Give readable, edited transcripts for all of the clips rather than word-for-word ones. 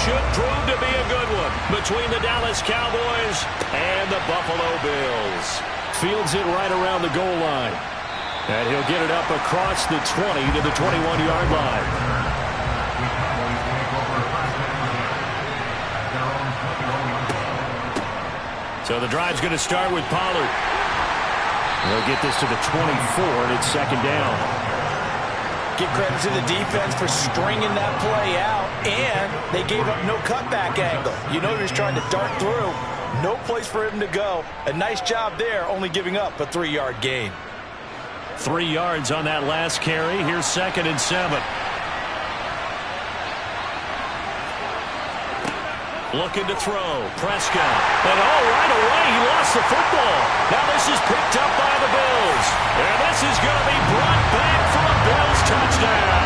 should prove to be a good one between the Dallas Cowboys and the Buffalo Bills. Fields it right around the goal line. And he'll get it up across the 20 to the 21-yard line. So the drive's going to start with Pollard. They'll get this to the 24, and it's second down. Give credit to the defense for stringing that play out, and they gave up no cutback angle. You know he was trying to dart through. No place for him to go. A nice job there, only giving up a 3-yard gain. 3 yards on that last carry. Here's 2nd and 7. Looking to throw. Prescott. And right away, he lost the football. Now this is picked up by the Bills. And this is going to be brought back for a Bills touchdown.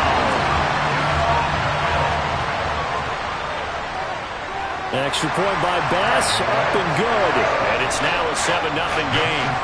Extra point by Bass. Up and good. And it's now a 7-0 game.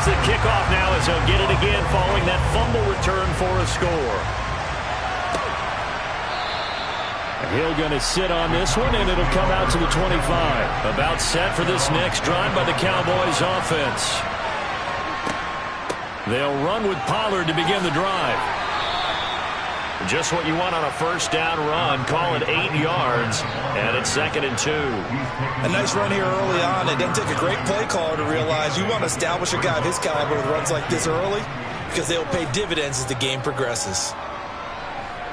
The kickoff now as he'll get it again following that fumble return for a score. And he'll going to sit on this one, and it'll come out to the 25. About set for this next drive by the Cowboys offense. They'll run with Pollard to begin the drive. Just what you want on a first down run. Call it 8 yards, and it's 2nd and 2. A nice run here early on. It doesn't take a great play caller to realize you want to establish a guy of his caliber with runs like this early because they'll pay dividends as the game progresses.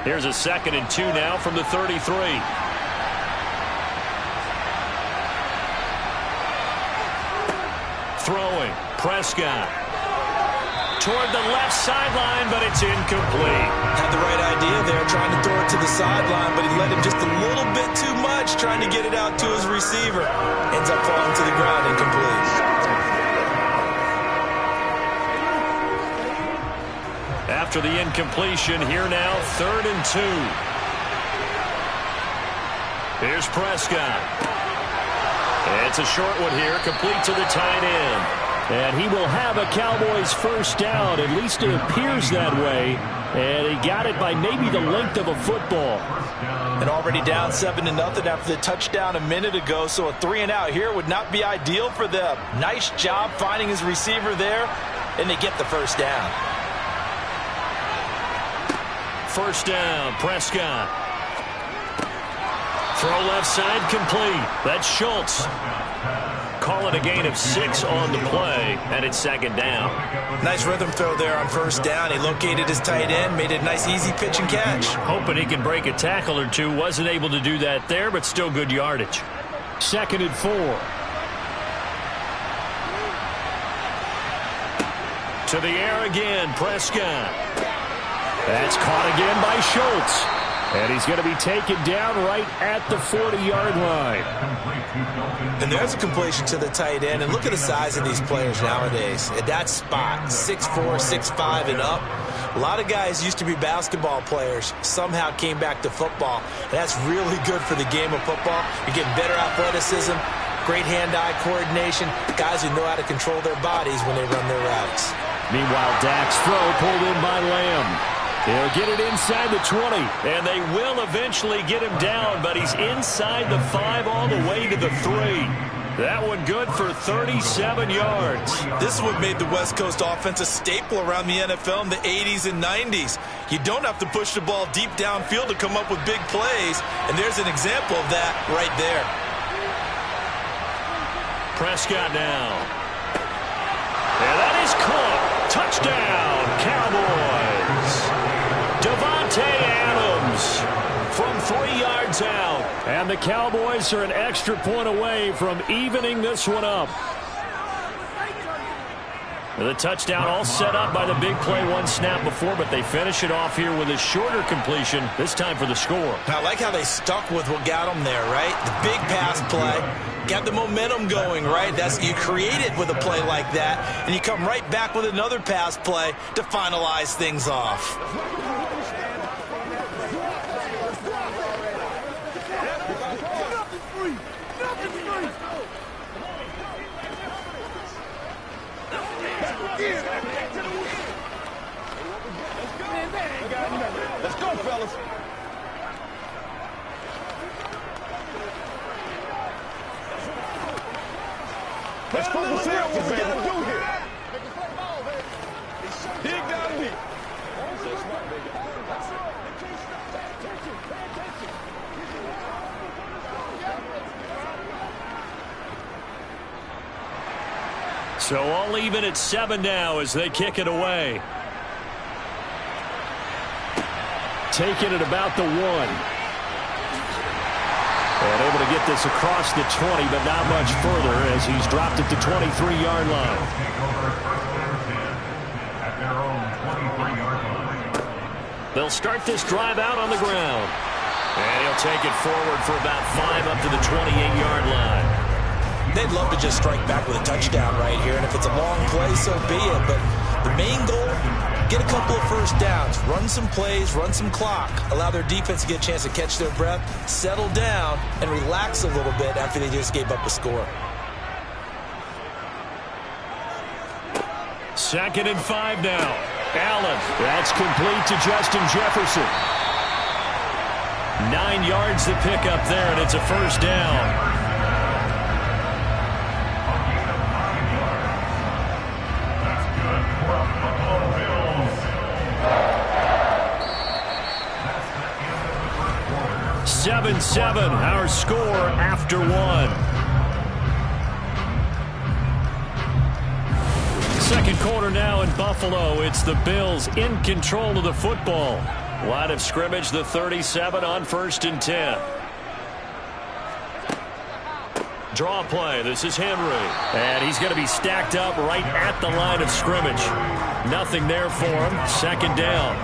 Here's a 2nd and 2 now from the 33. Throwing. Prescott. Toward the left sideline, but it's incomplete. Had the right idea there, trying to throw it to the sideline, but he let him just a little bit too much, trying to get it out to his receiver. Ends up falling to the ground incomplete. After the incompletion, here now, 3rd and 2. Here's Prescott. It's a short one here, complete to the tight end. And he will have a Cowboys first down. At least it appears that way. And he got it by maybe the length of a football. And already down 7-0 after the touchdown a minute ago. So a 3-and-out here would not be ideal for them. Nice job finding his receiver there. And they get the first down. First down, Prescott. Throw left side complete. That's Schultz. Call it a gain of 6 on the play, and it's 2nd down. Nice rhythm throw there on first down. He located his tight end, made it a nice easy pitch and catch. Hoping he can break a tackle or two. Wasn't able to do that there, but still good yardage. 2nd and 4. To the air again, Prescott. That's caught again by Schultz. And he's going to be taken down right at the 40-yard line. And there's a completion to the tight end. And look at the size of these players nowadays. At that spot, 6'4", 6'5", and up. A lot of guys used to be basketball players, somehow came back to football. And that's really good for the game of football. You're getting better athleticism, great hand-eye coordination, guys who know how to control their bodies when they run their routes. Meanwhile, Dak's throw pulled in by Lamb. He'll get it inside the 20, and they will eventually get him down, but he's inside the 5 all the way to the 3. That one good for 37 yards. This is what made the West Coast offense a staple around the NFL in the 80s and 90s. You don't have to push the ball deep downfield to come up with big plays, and there's an example of that right there. Prescott now. And that is caught. Touchdown, Cowboys. Davante Adams from 3 yards out. And the Cowboys are an extra point away from evening this one up. The touchdown all set up by the big play one snap before, but they finish it off here with a shorter completion, this time for the score. I like how they stuck with what got them there, right? The big pass play, got the momentum going, right? You create it with a play like that, and you come right back with another pass play to finalize things off. Let's go, fellas. Let's focus here. What we gotta do here. Dig down deep. So all even at 7 now as they kick it away. Taking it about the 1. And able to get this across the 20, but not much further as he's dropped it to 23-yard line. They'll start this drive out on the ground. And he'll take it forward for about 5 up to the 28-yard line. They'd love to just strike back with a touchdown right here, and if it's a long play, so be it. But the main goal, get a couple of first downs, run some plays, run some clock, allow their defense to get a chance to catch their breath, settle down, and relax a little bit after they just gave up a score. 2nd and 5 now. Allen, that's complete to Justin Jefferson. 9 yards to pick up there, and it's a first down. Seven, our score after 1. Second quarter now in Buffalo. It's the Bills in control of the football. Line of scrimmage, the 37 on 1st and 10. Draw play. This is Henry. And he's going to be stacked up right at the line of scrimmage. Nothing there for him. 2nd down.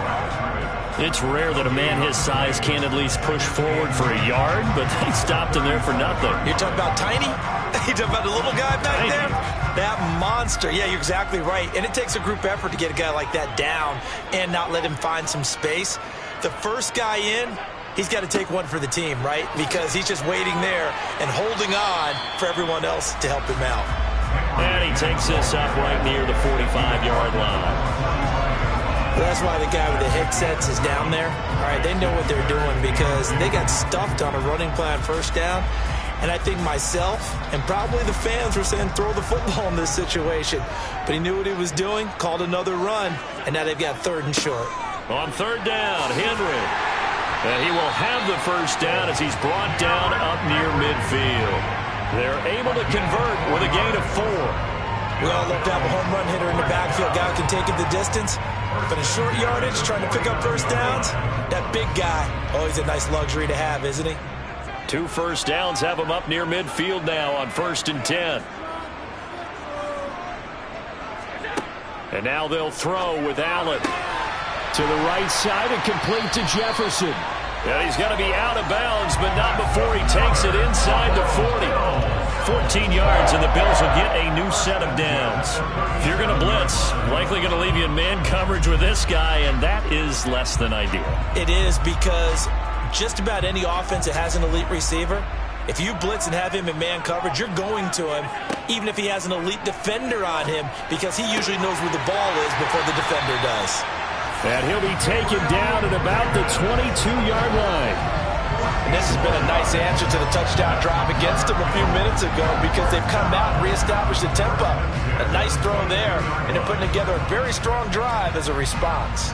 It's rare that a man his size can't at least push forward for a yard, but they stopped him there for nothing. You're talking about tiny? You're talking about the little guy back there? That monster. Yeah, you're exactly right. And it takes a group effort to get a guy like that down and not let him find some space. The first guy in, he's got to take one for the team, right? Because he's just waiting there and holding on for everyone else to help him out. And he takes this up right near the 45-yard line. That's why the guy with the headsets is down there. All right, they know what they're doing because they got stuffed on a running play on 1st down. And I think myself and probably the fans were saying throw the football in this situation. But he knew what he was doing, called another run, and now they've got 3rd and short. On 3rd down, Henry. And he will have the first down as he's brought down up near midfield. They're able to convert with a gain of 4. We all love to have a home run hitter in the backfield. Guy who can take it the distance. But in short yardage, trying to pick up first downs, that big guy, always a nice luxury to have, isn't he? 2 first downs have him up near midfield now on 1st and 10. And now they'll throw with Allen. To the right side and complete to Jefferson. And he's going to be out of bounds, but not before he takes it inside the 40. 14 yards, and the Bills will get a new set of downs. If you're going to blitz, likely going to leave you in man coverage with this guy, and that is less than ideal. It is because just about any offense that has an elite receiver, if you blitz and have him in man coverage, you're going to him, even if he has an elite defender on him, because he usually knows where the ball is before the defender does. And he'll be taken down at about the 22-yard line. And this has been a nice answer to the touchdown drive against them a few minutes ago because they've come out and reestablished the tempo. A nice throw there, and they're putting together a very strong drive as a response.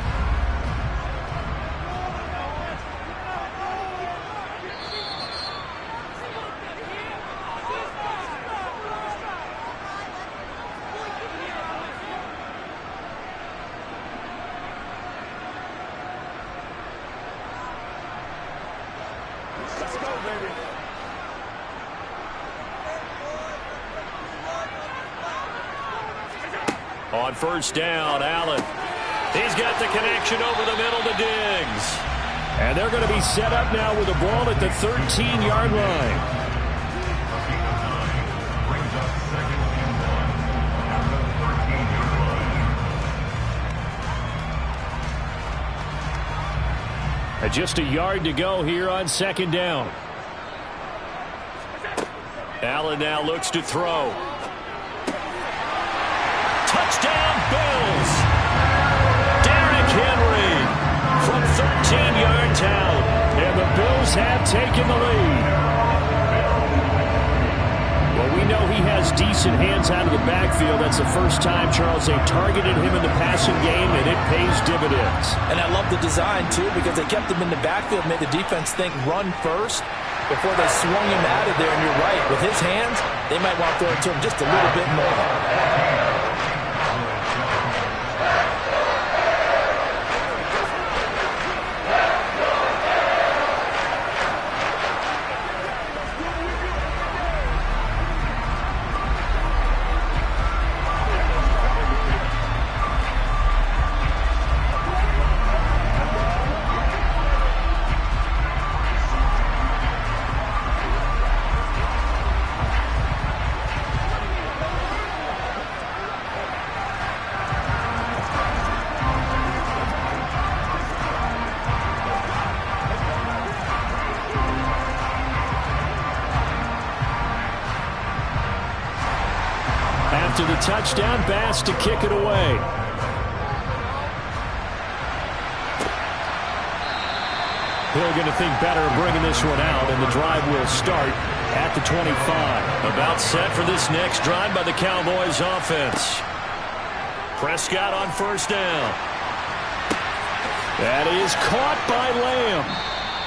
Let's go, baby. On first down, Allen. He's got the connection over the middle to Diggs. And they're going to be set up now with the ball at the 13-yard line. Just a yard to go here on second down. Allen now looks to throw. Touchdown, Bills! Derrick Henry from 13 yards out. And the Bills have taken the lead. Well, we know he has decent hands out of the backfield. That's the first time, Charles, they've targeted him in the passing game, and it pays dividends. And I love the design, too, because they kept him in the backfield, made the defense think run first before they swung him out of there. And you're right, with his hands, they might want to throw it to him just a little bit more. To the touchdown pass to kick it away. Hill going to think better of bringing this one out, and the drive will start at the 25. About set for this next drive by the Cowboys offense. Prescott on first down. That is caught by Lamb.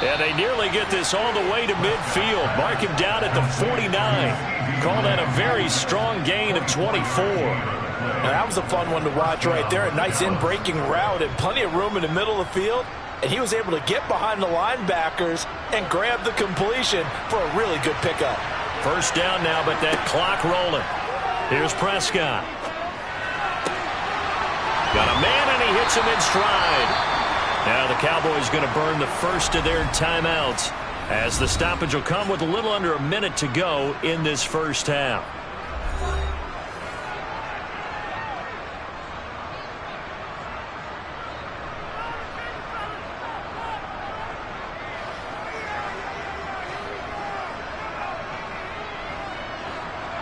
And they nearly get this all the way to midfield. Mark him down at the 49. Call that a very strong gain of 24. Now, that was a fun one to watch right there. A nice in-breaking route and plenty of room in the middle of the field. And he was able to get behind the linebackers and grab the completion for a really good pickup. First down now, but that clock rolling. Here's Prescott. Got a man, and he hits him in stride. Now the Cowboys going to burn the first of their timeouts, as the stoppage will come with a little under a minute to go in this first half.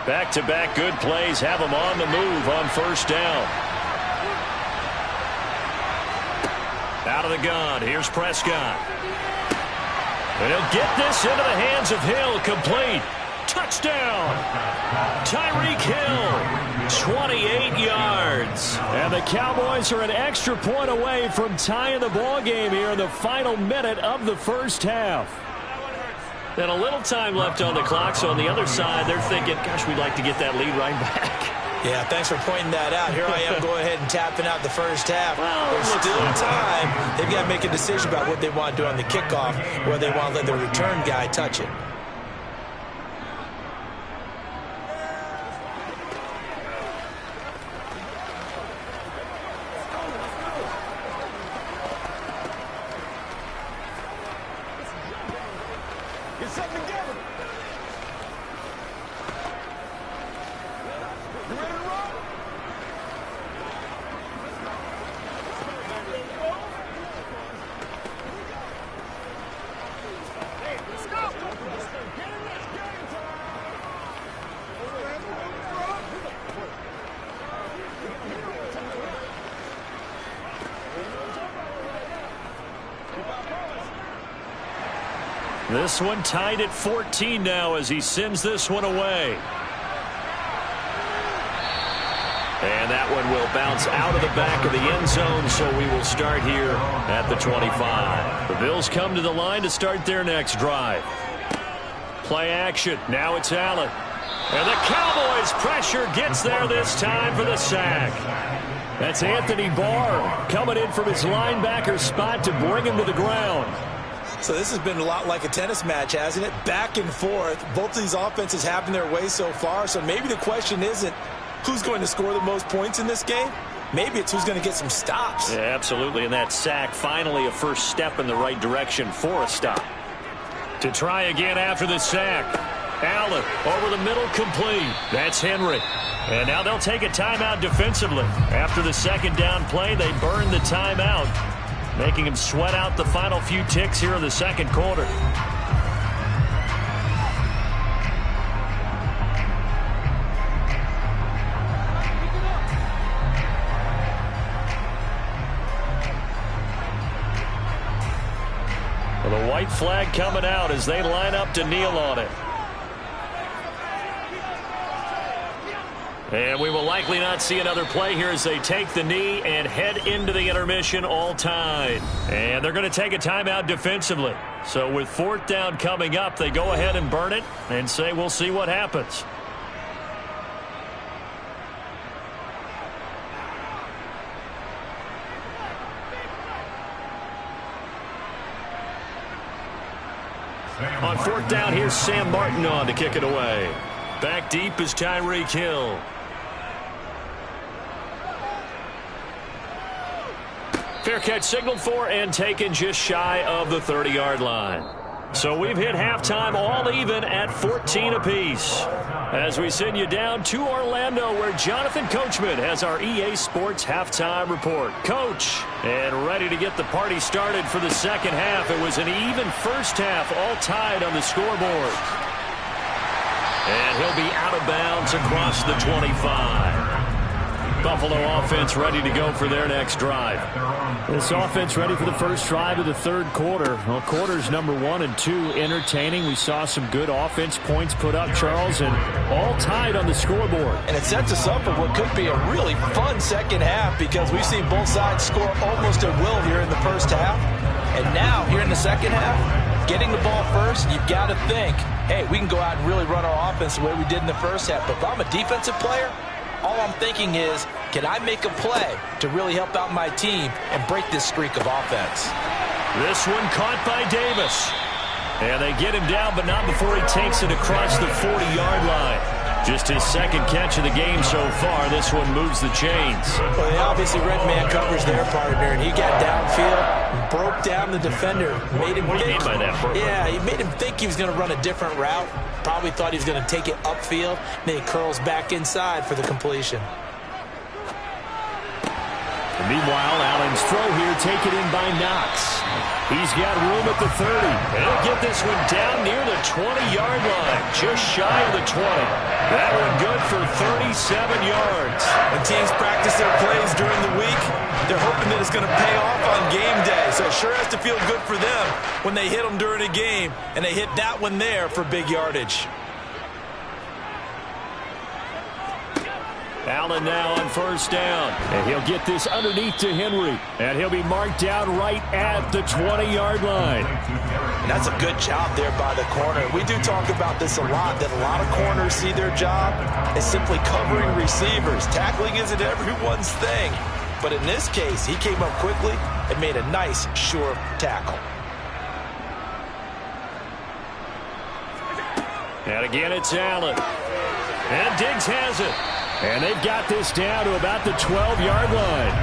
Back-to-back good plays have them on the move on first down. Out of the gun, here's Prescott. And he'll get this into the hands of Hill, complete. Touchdown! Tyreek Hill, 28 yards. And the Cowboys are an extra point away from tying the ball game here in the final minute of the first half. And a little time left on the clock, so on the other side, they're thinking, gosh, we'd like to get that lead right back. Yeah, thanks for pointing that out. Here I am going ahead and tapping out the first half. There's still time. They've got to make a decision about what they want to do on the kickoff, whether they want to let the return guy touch it. Get something together. You ready to roll? Hey, let's go. Get in this game time. This one tied at 14 now as he sends this one away. And that one will bounce out of the back of the end zone, so we will start here at the 25. The Bills come to the line to start their next drive. Play action. Now it's Allen. And the Cowboys' pressure gets there this time for the sack. That's Anthony Barr coming in from his linebacker spot to bring him to the ground. So this has been a lot like a tennis match, hasn't it? Back and forth. Both of these offenses having their way so far. So maybe the question isn't who's going to score the most points in this game? Maybe it's who's going to get some stops. Yeah, absolutely, and that sack finally a first step in the right direction for a stop. To try again after the sack. Allen over the middle, complete. That's Henry. And now they'll take a timeout defensively. After the second down play, they burn the timeout, making him sweat out the final few ticks here in the second quarter. Well, the white flag coming out as they line up to kneel on it. And we will likely not see another play here as they take the knee and head into the intermission all tied. And they're going to take a timeout defensively. So with fourth down coming up, they go ahead and burn it and say we'll see what happens. On fourth down, here's Sam Martin on to kick it away. Back deep is Tyreek Hill. Fair catch signaled for and taken just shy of the 30-yard line. So we've hit halftime all even at 14 apiece. As we send you down to Orlando, where Jonathan Coachman has our EA Sports halftime report. Coach, and ready to get the party started for the second half. It was an even first half, all tied on the scoreboard. And he'll be out of bounds across the 25. Buffalo offense ready to go for their next drive. This offense ready for the first drive of the third quarter. Well, quarters number 1 and 2 entertaining. We saw some good offense points put up, Charles, and all tied on the scoreboard. And it sets us up for what could be a really fun second half because we've seen both sides score almost at will here in the first half. And now, here in the second half, getting the ball first, you've got to think, hey, we can go out and really run our offense the way we did in the first half. But if I'm a defensive player, all I'm thinking is, can I make a play to really help out my team and break this streak of offense? This one caught by Davis. And they get him down, but not before he takes it across the 40-yard line. Just his second catch of the game so far. This one moves the chains. Well, they obviously red man covers their partner, and he got downfield, broke down the defender, made him What do you mean by that, Bert? Yeah, he made him think he was going to run a different route. Probably thought he was going to take it upfield. Then he curls back inside for the completion. And meanwhile, Allen's throw here taken in by Knox. He's got room at the 30. And he'll get this one down near the 20-yard line, just shy of the 20. That one good for 37 yards. When teams practice their plays during the week, they're hoping that it's going to pay off on game day. So it sure has to feel good for them when they hit them during a game, and they hit that one there for big yardage. Allen now on first down. And he'll get this underneath to Henry. And he'll be marked down right at the 20-yard line. And that's a good job there by the corner. We do talk about this a lot, that a lot of corners see their job as simply covering receivers. Tackling isn't everyone's thing. But in this case, he came up quickly and made a nice, sure tackle. And again, it's Allen. And Diggs has it. And they've got this down to about the 12-yard line.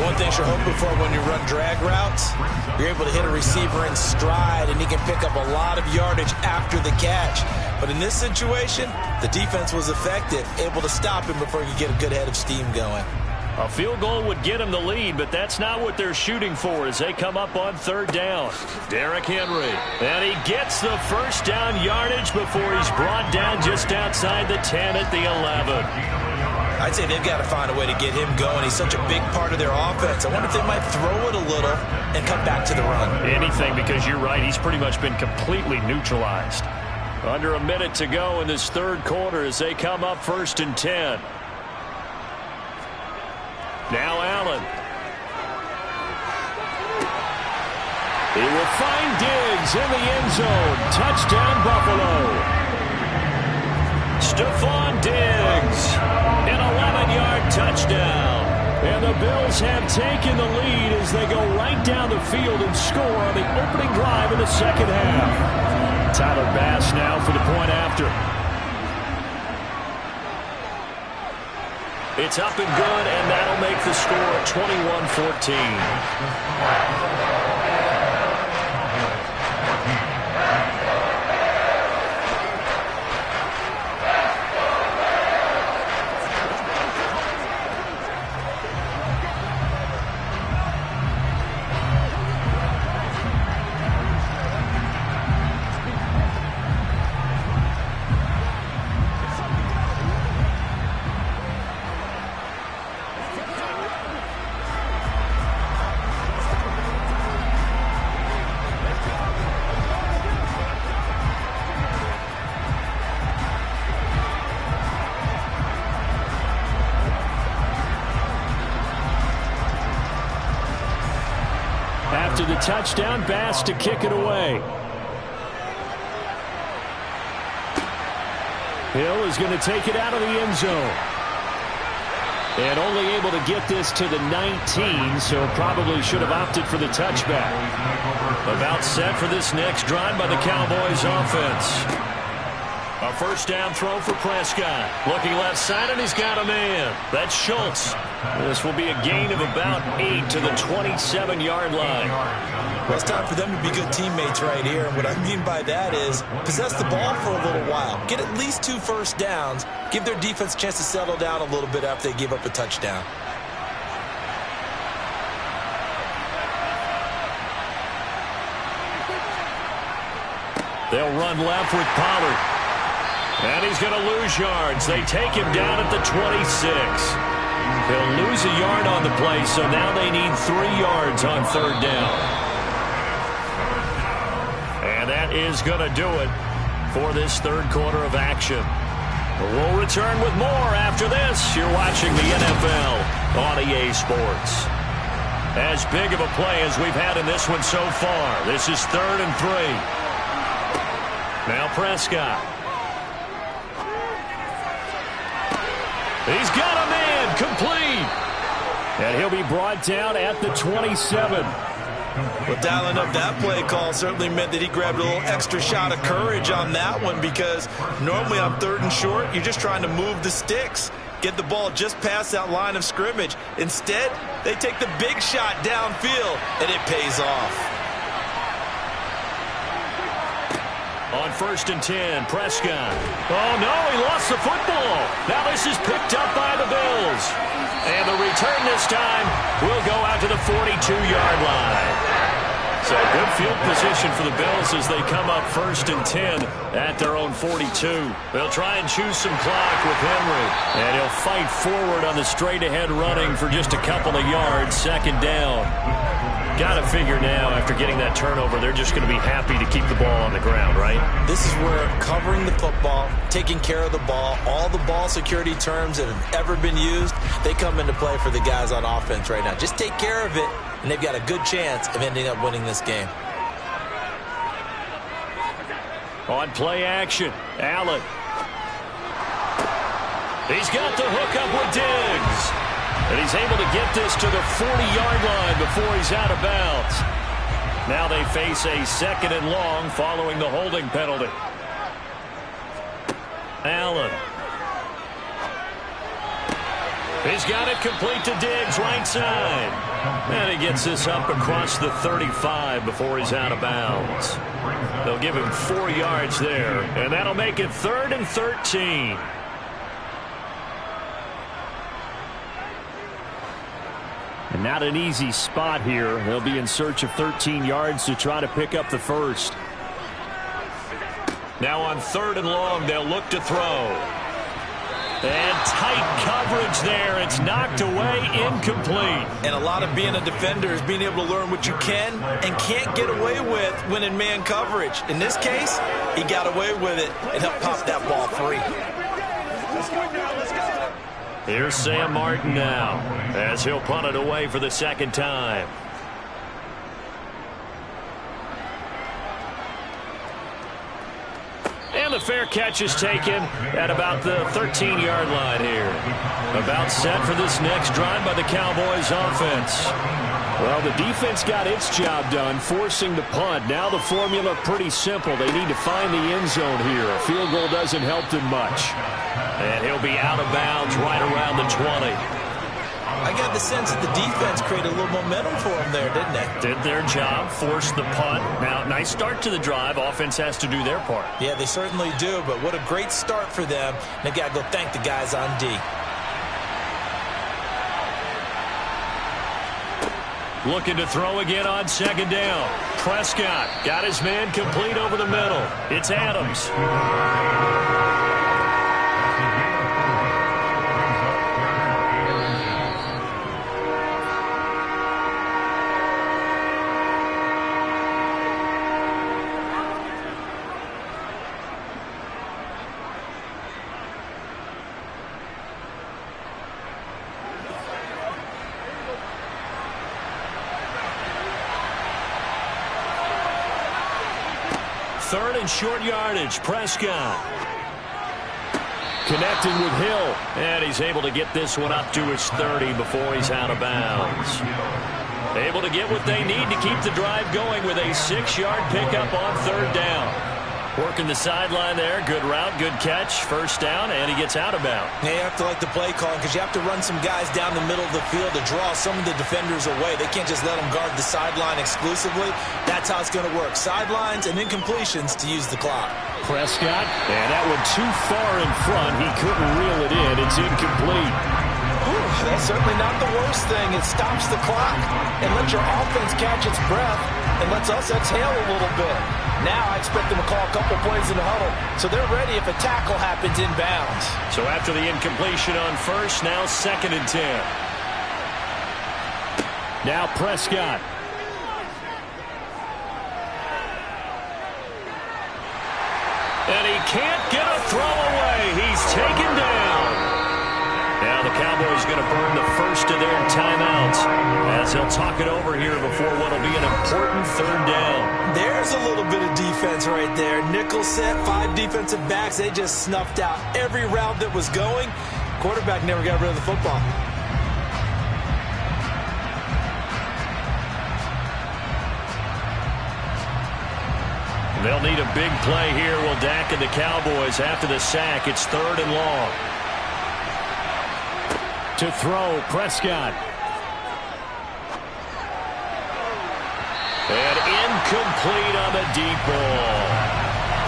One thing you're hoping for when you run drag routes, you're able to hit a receiver in stride, and he can pick up a lot of yardage after the catch. But in this situation, the defense was effective, able to stop him before he could get a good head of steam going. A field goal would get him the lead, but that's not what they're shooting for as they come up on third down. Derrick Henry. And he gets the first down yardage before he's brought down just outside the 10 at the 11. I'd say they've got to find a way to get him going. He's such a big part of their offense. I wonder if they might throw it a little and come back to the run. Anything, because you're right, he's pretty much been completely neutralized. Under a minute to go in this third quarter as they come up first and 10. Now Allen. He will find Diggs in the end zone. Touchdown, Buffalo. Stephon Diggs, an 11-yard touchdown. And the Bills have taken the lead as they go right down the field and score on the opening drive of the second half. Tyler Bass now for the point after. It's up and good, and that'll make the score 21-14. After the touchdown, Bass to kick it away. Hill is going to take it out of the end zone. And only able to get this to the 19, so probably should have opted for the touchback. About set for this next drive by the Cowboys offense. A first down throw for Prescott. Looking left side, and he's got a man. That's Schultz. This will be a gain of about 8 to the 27-yard line. Well, it's time for them to be good teammates right here. And what I mean by that is possess the ball for a little while. Get at least 2 first downs. Give their defense a chance to settle down a little bit after they give up a touchdown. They'll run left with Pollard. And he's going to lose yards. They take him down at the 26. They'll lose a yard on the play, so now they need 3 yards on third down. And that is going to do it for this third quarter of action. We'll return with more after this. You're watching the NFL on EA Sports. As big of a play as we've had in this one so far. This is 3rd and 3. Now Prescott. He's got a man, complete. And he'll be brought down at the 27. Well, dialing up that play call certainly meant that he grabbed a little extra shot of courage on that one, because normally on 3rd and short, you're just trying to move the sticks, get the ball just past that line of scrimmage. Instead, they take the big shot downfield, and it pays off. On 1st and 10, Prescott. Oh, no, he lost the football. Now this is picked up by the Bills. And the return this time will go out to the 42-yard line. So good field position for the Bills as they come up 1st and 10 at their own 42. They'll try and choose some clock with Henry. And he'll fight forward on the straight-ahead running for just a couple of yards, 2nd down. Got to figure now, after getting that turnover, they're just going to be happy to keep the ball on the ground, right? This is where covering the football, taking care of the ball, all the ball security terms that have ever been used, they come into play for the guys on offense right now. Just take care of it, and they've got a good chance of ending up winning this game. On play action, Allen. He's got the hook up with Diggs. And he's able to get this to the 40-yard line before he's out of bounds. Now they face a 2nd and long following the holding penalty. Allen. He's got it complete to Diggs, right side. And he gets this up across the 35 before he's out of bounds. They'll give him 4 yards there, and that'll make it 3rd and 13. And not an easy spot here. They'll be in search of 13 yards to try to pick up the first. Now on 3rd and long, they'll look to throw. And tight coverage there. It's knocked away, incomplete. And a lot of being a defender is being able to learn what you can and can't get away with when in man coverage. In this case, he got away with it and helped pop that ball free. Here's Sam Martin now as he'll punt it away for the 2nd time. And the fair catch is taken at about the 13-yard line here. About set for this next drive by the Cowboys offense. Well, the defense got its job done, forcing the punt. Now the formula pretty simple. They need to find the end zone here. A field goal doesn't help them much. And he'll be out of bounds right around the 20. I got the sense that the defense created a little momentum for them there, didn't they? Did their job, forced the punt. Now, nice start to the drive. Offense has to do their part. Yeah, they certainly do, but what a great start for them. They got to go thank the guys on D. Looking to throw again on second down. Prescott got his man complete over the middle. It's Adams. Third and short yardage. Prescott connecting with Hill, and he's able to get this one up to his 30 before he's out of bounds. Able to get what they need to keep the drive going with a 6-yard pickup on third down. Working the sideline there. Good route, good catch. First down, and he gets out of bounds. Yeah, you have to like the play calling because you have to run some guys down the middle of the field to draw some of the defenders away. They can't just let them guard the sideline exclusively. That's how it's going to work. Sidelines and incompletions to use the clock. Prescott, and that one too far in front. He couldn't reel it in. It's incomplete. Ooh, that's certainly not the worst thing. It stops the clock and lets your offense catch its breath and lets us exhale a little bit. Now I expect them to call a couple plays in the huddle, so they're ready if a tackle happens inbounds. So after the incompletion on first, now 2nd and 10. Now Prescott. And he can't get a throw away. He's taken down. Now the Cowboys going to burn the first of their timeouts as they'll talk it over here before what will be an important third down. There's a little bit of defense right there. Nickel set, 5 defensive backs. They just snuffed out every route that was going. Quarterback never got rid of the football. They'll need a big play here. Will Dak and the Cowboys after the sack. It's 3rd and long. To throw, Prescott. And incomplete on the deep ball.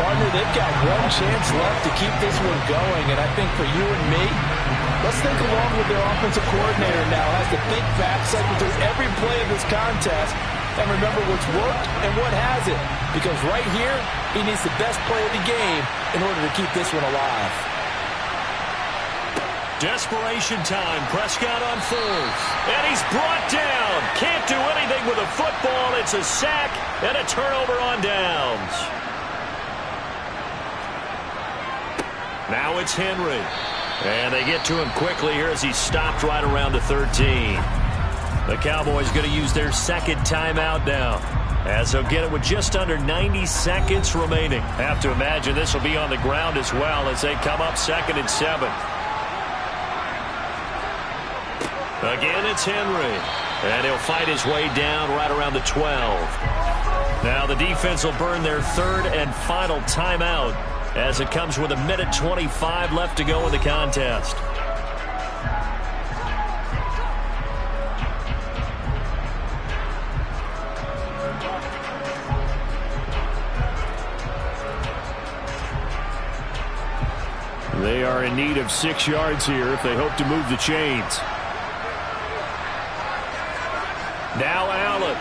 Partner, they've got one chance left to keep this one going, and I think for you and me, let's think along with their offensive coordinator now. Has to think back, cycle through every play of this contest, and remember what's worked and what hasn't. Because right here, he needs the best play of the game in order to keep this one alive. Desperation time. Prescott on 4th. And he's brought down. Can't do anything with a football. It's a sack and a turnover on downs. Now it's Henry. And they get to him quickly here as he's stopped right around the 13. The Cowboys going to use their 2nd timeout now, as they'll get it with just under 90 seconds remaining. Have to imagine this will be on the ground as well as they come up 2nd and 7. Again, it's Henry. And he'll fight his way down right around the 12. Now the defense will burn their 3rd and final timeout as it comes with 1:25 left to go in the contest. They are in need of 6 yards here if they hope to move the chains. Now Allen.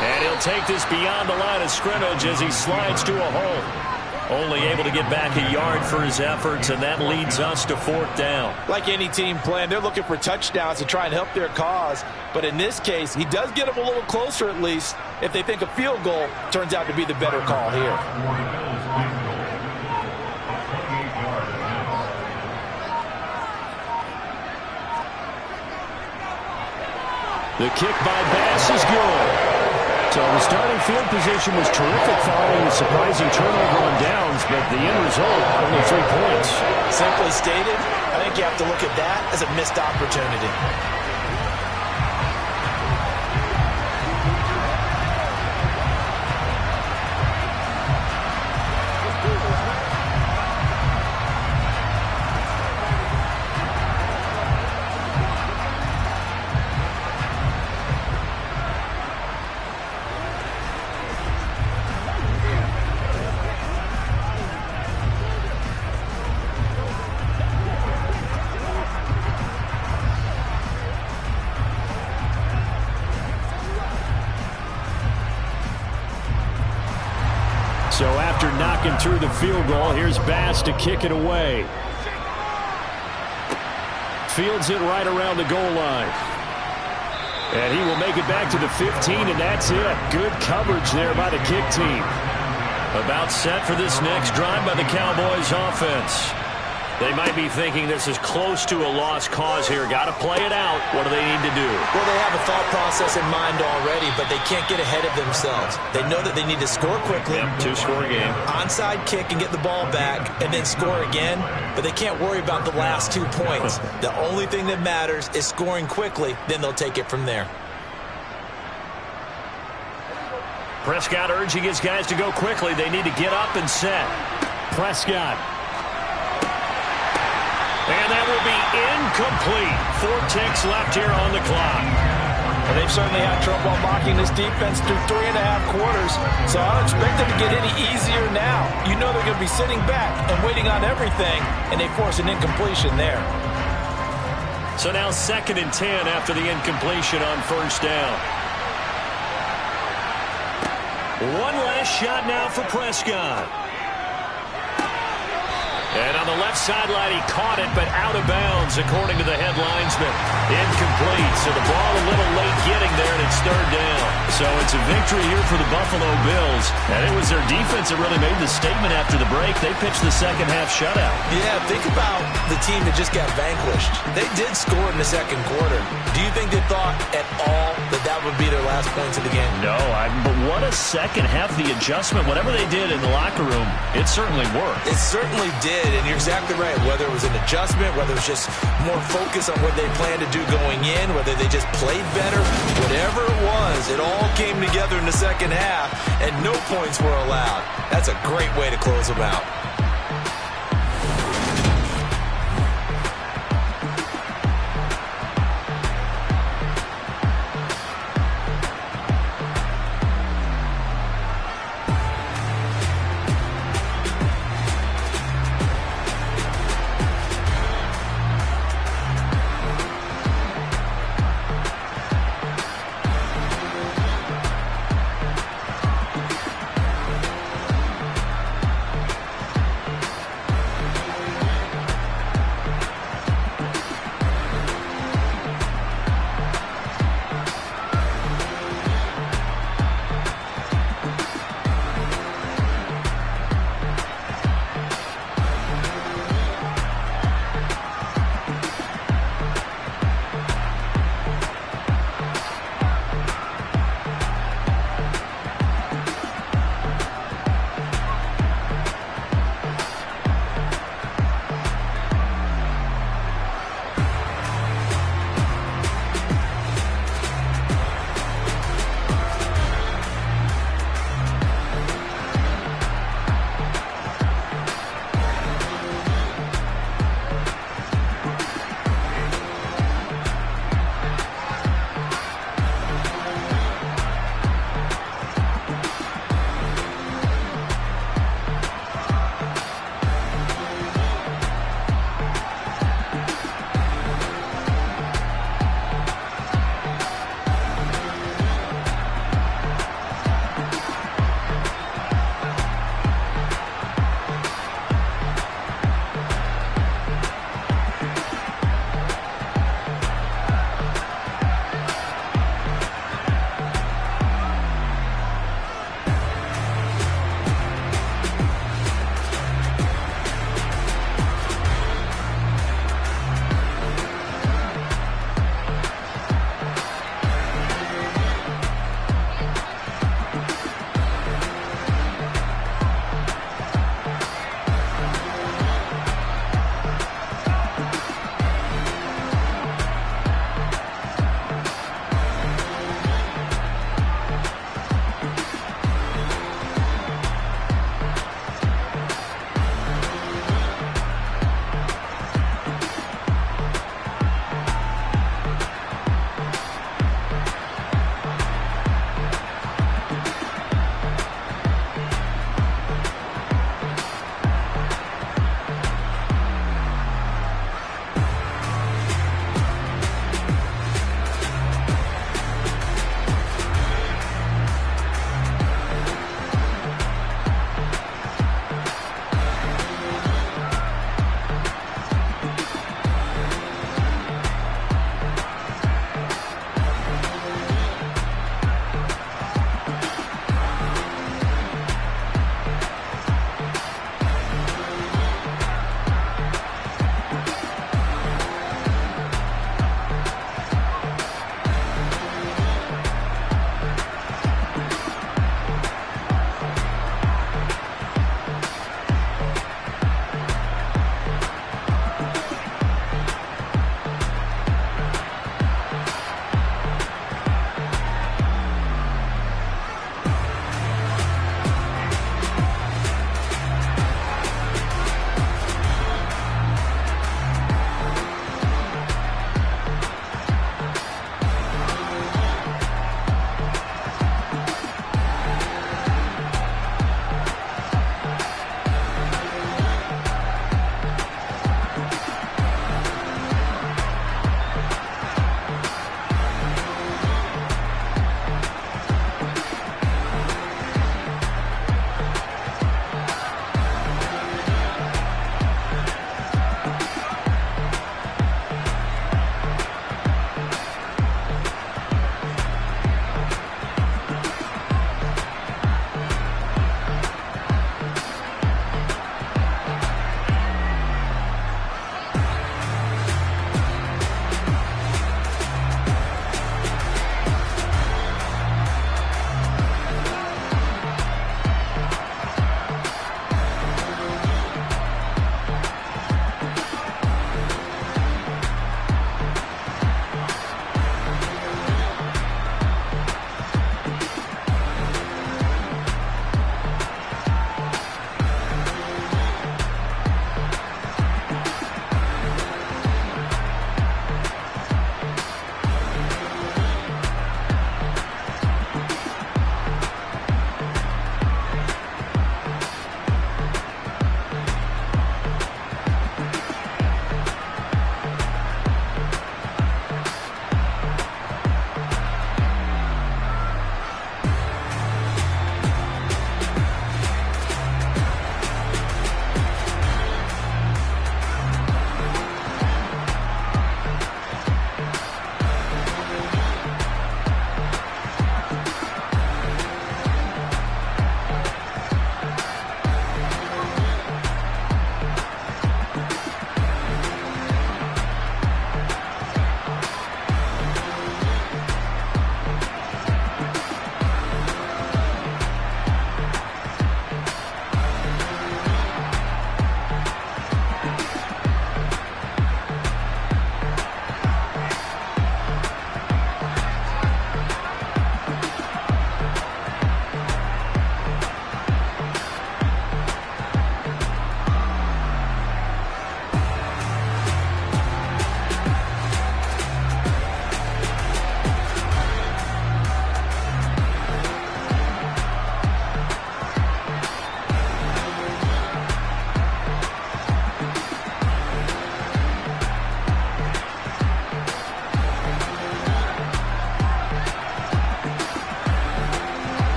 And he'll take this beyond the line of scrimmage as he slides to a hole. Only able to get back a yard for his efforts, and that leads us to 4th down. Like any team plan, they're looking for touchdowns to try and help their cause. But in this case, he does get them a little closer at least if they think a field goal turns out to be the better call here. The kick by Bass is good. So the starting field position was terrific following the surprising turnover on downs, but the end result, only 3 points. Simply stated, I think you have to look at that as a missed opportunity. So after knocking through the field goal, here's Bass to kick it away. Fields it right around the goal line. And he will make it back to the 15, and that's it. Good coverage there by the kick team. About set for this next drive by the Cowboys offense. They might be thinking this is close to a lost cause here. Got to play it out. What do they need to do? Well, they have a thought process in mind already, but they can't get ahead of themselves. They know that they need to score quickly. Yep, 2-score game. Onside kick and get the ball back and then score again, but they can't worry about the last 2 points. The only thing that matters is scoring quickly, then they'll take it from there. Prescott urging his guys to go quickly. They need to get up and set. Prescott. And that will be incomplete. 4 ticks left here on the clock. And they've certainly had trouble unlocking this defense through 3.5 quarters. So I don't expect them to get any easier now. You know they're going to be sitting back and waiting on everything, and they force an incompletion there. So now 2nd and 10 after the incompletion on first down. One last shot now for Prescott. And on the left sideline, he caught it, but out of bounds, according to the head linesman. Incomplete, so the ball a little late getting there, and it's 3rd down. So it's a victory here for the Buffalo Bills. And it was their defense that really made the statement after the break. They pitched the second half shutout. Yeah, think about the team that just got vanquished. They did score in the 2nd quarter. Do you think they thought at all that that would be their last points of the game? No, but what a second half, the adjustment, whatever they did in the locker room, it certainly worked. It certainly did. And you're exactly right. Whether it was an adjustment, whether it was just more focus on what they planned to do going in, whether they just played better, whatever it was, it all came together in the second half, and no points were allowed. That's a great way to close them out.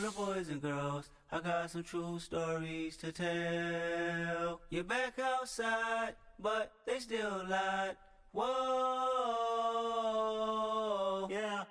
little boys and girls, I got some true stories to tell. You're back outside, but they still lied. Whoa, yeah.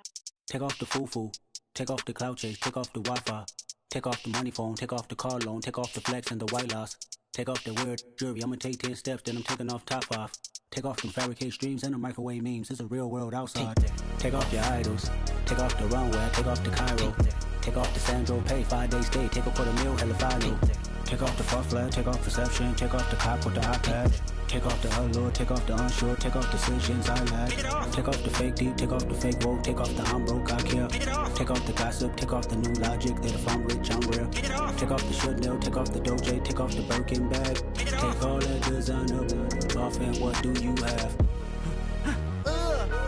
Take off the foo-foo, take off the cloud chase, take off the Wi-Fi. Take off the money phone, take off the car loan, take off the flex and the white loss. Take off the weird jewelry, I'ma take 10 steps, then I'm taking off top 5. Take off them fabricated streams and the microwave memes, it's a real world outside. Take off your idols, take off the runway, take off the Cairo. Take off the Sandro pay, 5 days stay, take a quarter meal, hella final. Take off the fuck flag, take off perception, take off the cop with the iPad. Take off the allure, take off the unsure, take off decisions I lack. Take off the fake deep, take off the fake woke, take off the I'm broke, I care. Take off the gossip, take off the new logic, that if I'm rich, I'm real. Take off the Chanel, take off the Doja, take off the Birkin bag. Take all that designer off and what do you have?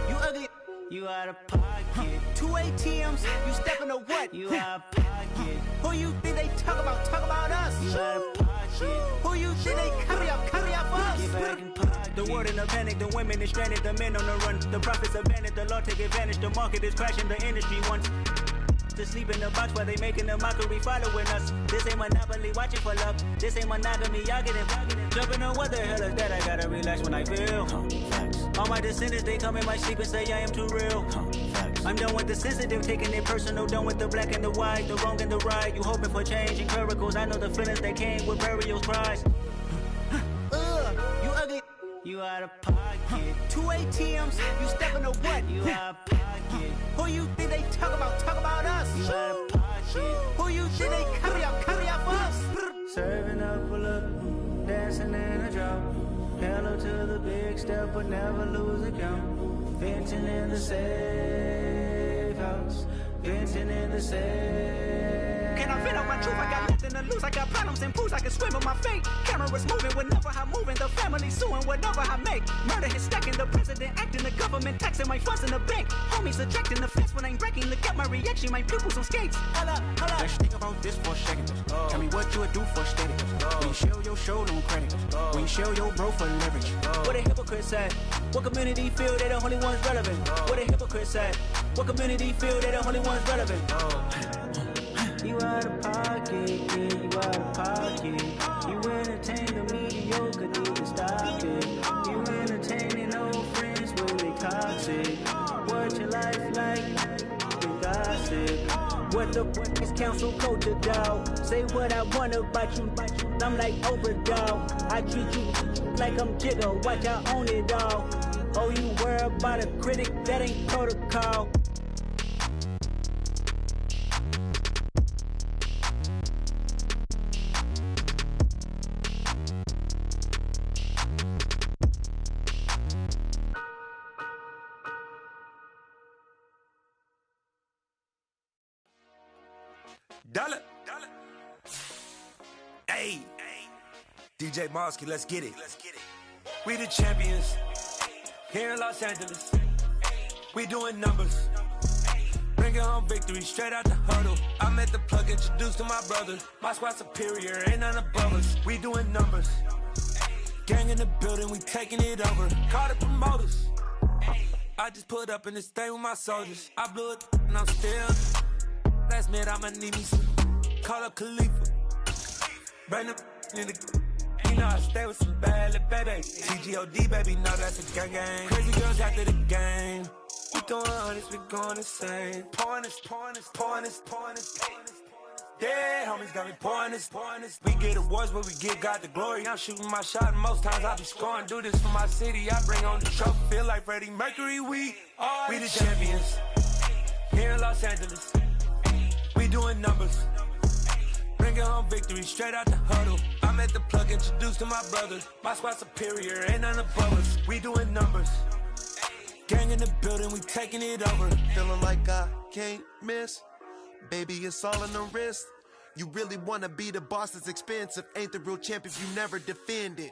You ugly, you out of pocket. 2 ATMs, you stepping to what? You out of pocket. Who you think they talk about us? You out of pocket. Who you think they carry up us? The world in a panic, the women is stranded, the men on the run. The profits abandoned, the law take advantage, the market is crashing, the industry wants to sleep in the box while they making a mockery following us. This ain't Monopoly, watching for love. This ain't monogamy, y'all get it. Jumping on what the hell is that? I gotta relax when I feel. All my descendants, they come in my sleep and say I am too real. I'm done with the sensitive, taking it personal. Done with the black and the white, the wrong and the right. You hoping for change and miracles. I know the feelings that came with burial cries. You ugly, you out of pocket. 2 ATMs, you stepping to what? You out of pocket. Who you think they talk about us? You out of pocket. Who you think they carry up us? Serving up a look, dancing in a drop. Hello to the big step, but never lose a count. Venting in the safe house, venting in the safe. Can I vent out my truth? I got nothing to lose. I got problems and fools. I can swim with my fate. Cameras moving whenever I'm moving. The family suing whatever I make. Murder is stacking. The president acting. The government taxing my funds in the bank. Homies subtracting the fence when I'm breaking. Look at my reaction. My pupils on skates. Hold up. Let's think about this for a second. Tell me what you would do for status. When you show your show on credit. When you show your bro for leverage. What a hypocrite said. What community feel they the only ones relevant? What a hypocrite said. What community feel they the only ones relevant? You out of pocket, yeah, you out of pocket. You entertain the mediocre, need to stop it. You entertaining old friends when they toxic. What your life like? You gossip. What the fuck is council culture, dog? Say what I want about you. I'm like overdog. I treat you like I'm Jigga. Watch I own it all. Oh, you worry about a critic? That ain't protocol. Dollar. Hey. DJ Mosky, let's get it. We the champions here in Los Angeles. We doing numbers. Bringing home victory straight out the huddle. I'm at the plug, introduced to my brother. My squad superior, ain't none above us. We doing numbers. Gang in the building, we taking it over. Call the promoters. I just put up in this thing with my soldiers. I blew it and I'm still. Last minute, I'ma need me some. Call up Khalifa. Bring them in the. You know I stay with some bad little baby. TGOD, baby, know that's a gang gang. Crazy girls after the game. We throwing hundreds, we going insane. Pouring this. Yeah, homies got me pouring this. We get awards, but we give God the glory. I'm shooting my shot, and most times I be scoring. Do this for my city, I bring on the trophy. Feel like Freddie Mercury, we the champions. Here in Los Angeles. We doing numbers. Bringing home victory straight out the huddle. I'm at the plug, introduced to my brother. My squad superior, ain't none above us. We doing numbers. Gang in the building, we taking it over. Feeling like I can't miss. Baby, it's all in the wrist. You really wanna be the boss, it's expensive. Ain't the real champ if you never defend it.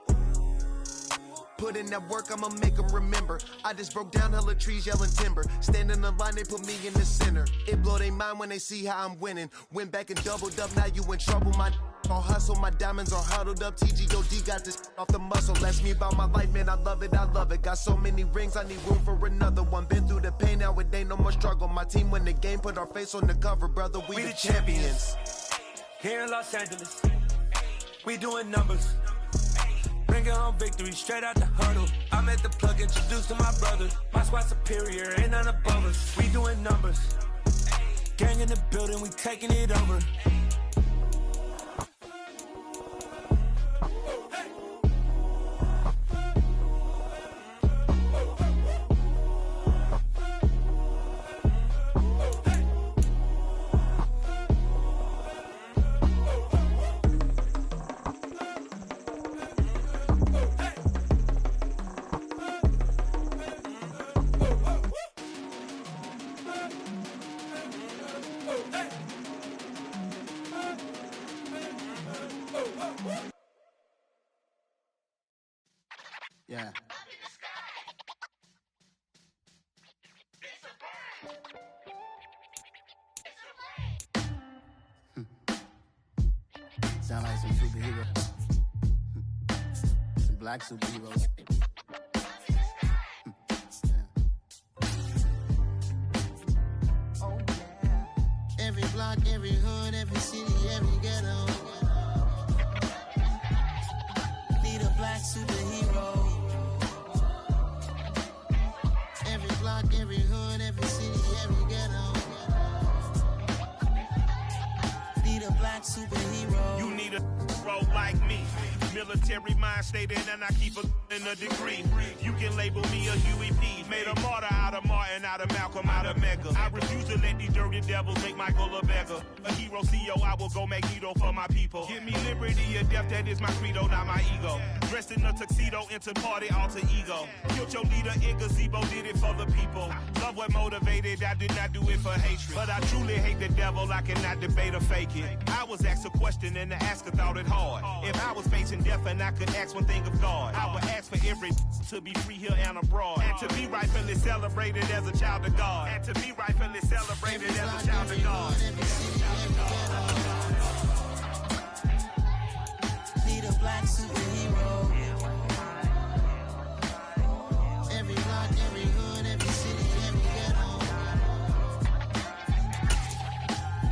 Put in that work, I'ma make them remember. I just broke down hella trees, yelling timber. Stand in the line, they put me in the center. It blow their mind when they see how I'm winning. Went back and doubled up, now you in trouble. My all hustle, my diamonds are huddled up. TGOD got this off the muscle. Ask me about my life, man, I love it, I love it. Got so many rings, I need room for another one. Been through the pain, now it ain't no more struggle. My team win the game, put our face on the cover, brother. We the champions. Here in Los Angeles, we doing numbers. Bringing home victory straight out the huddle. I'm at the plug, introduced to my brother. My squad superior, ain't none above us. We doing numbers. Gang in the building, we taking it over. Yeah. Sound like some superheroes. Some black superheroes. Oh, yeah. Every block, every hood, every city, every ghetto. Need a black superhero. Every block, every hood, every city, every ghetto. Need a black superhero. You need a bro like me. Military mind stated, and I keep in a degree. You can label me a Huey P. Made a martyr out of Martin, out of Malcolm, out of Mecca. I refuse to let these dirty devils make Michael a beggar. A hero CEO, I will go Magneto for my people. Give me liberty or death, that is my credo, not my ego. Dressed in a tuxedo, into party, alter ego. Killed your leader in gazebo, did it for the people. Love what motivated, I did not do it for hatred. But I truly hate the devil, I cannot debate or fake it. I was asked a question and the asker thought it hard. If I was facing death and I could ask one thing of God, I would ask for every to be free here and abroad. And to be rightfully celebrated as a child of God. And to be rightfully celebrated as a child of God. Need a black superhero. Every block, every hood, every city, every ghetto.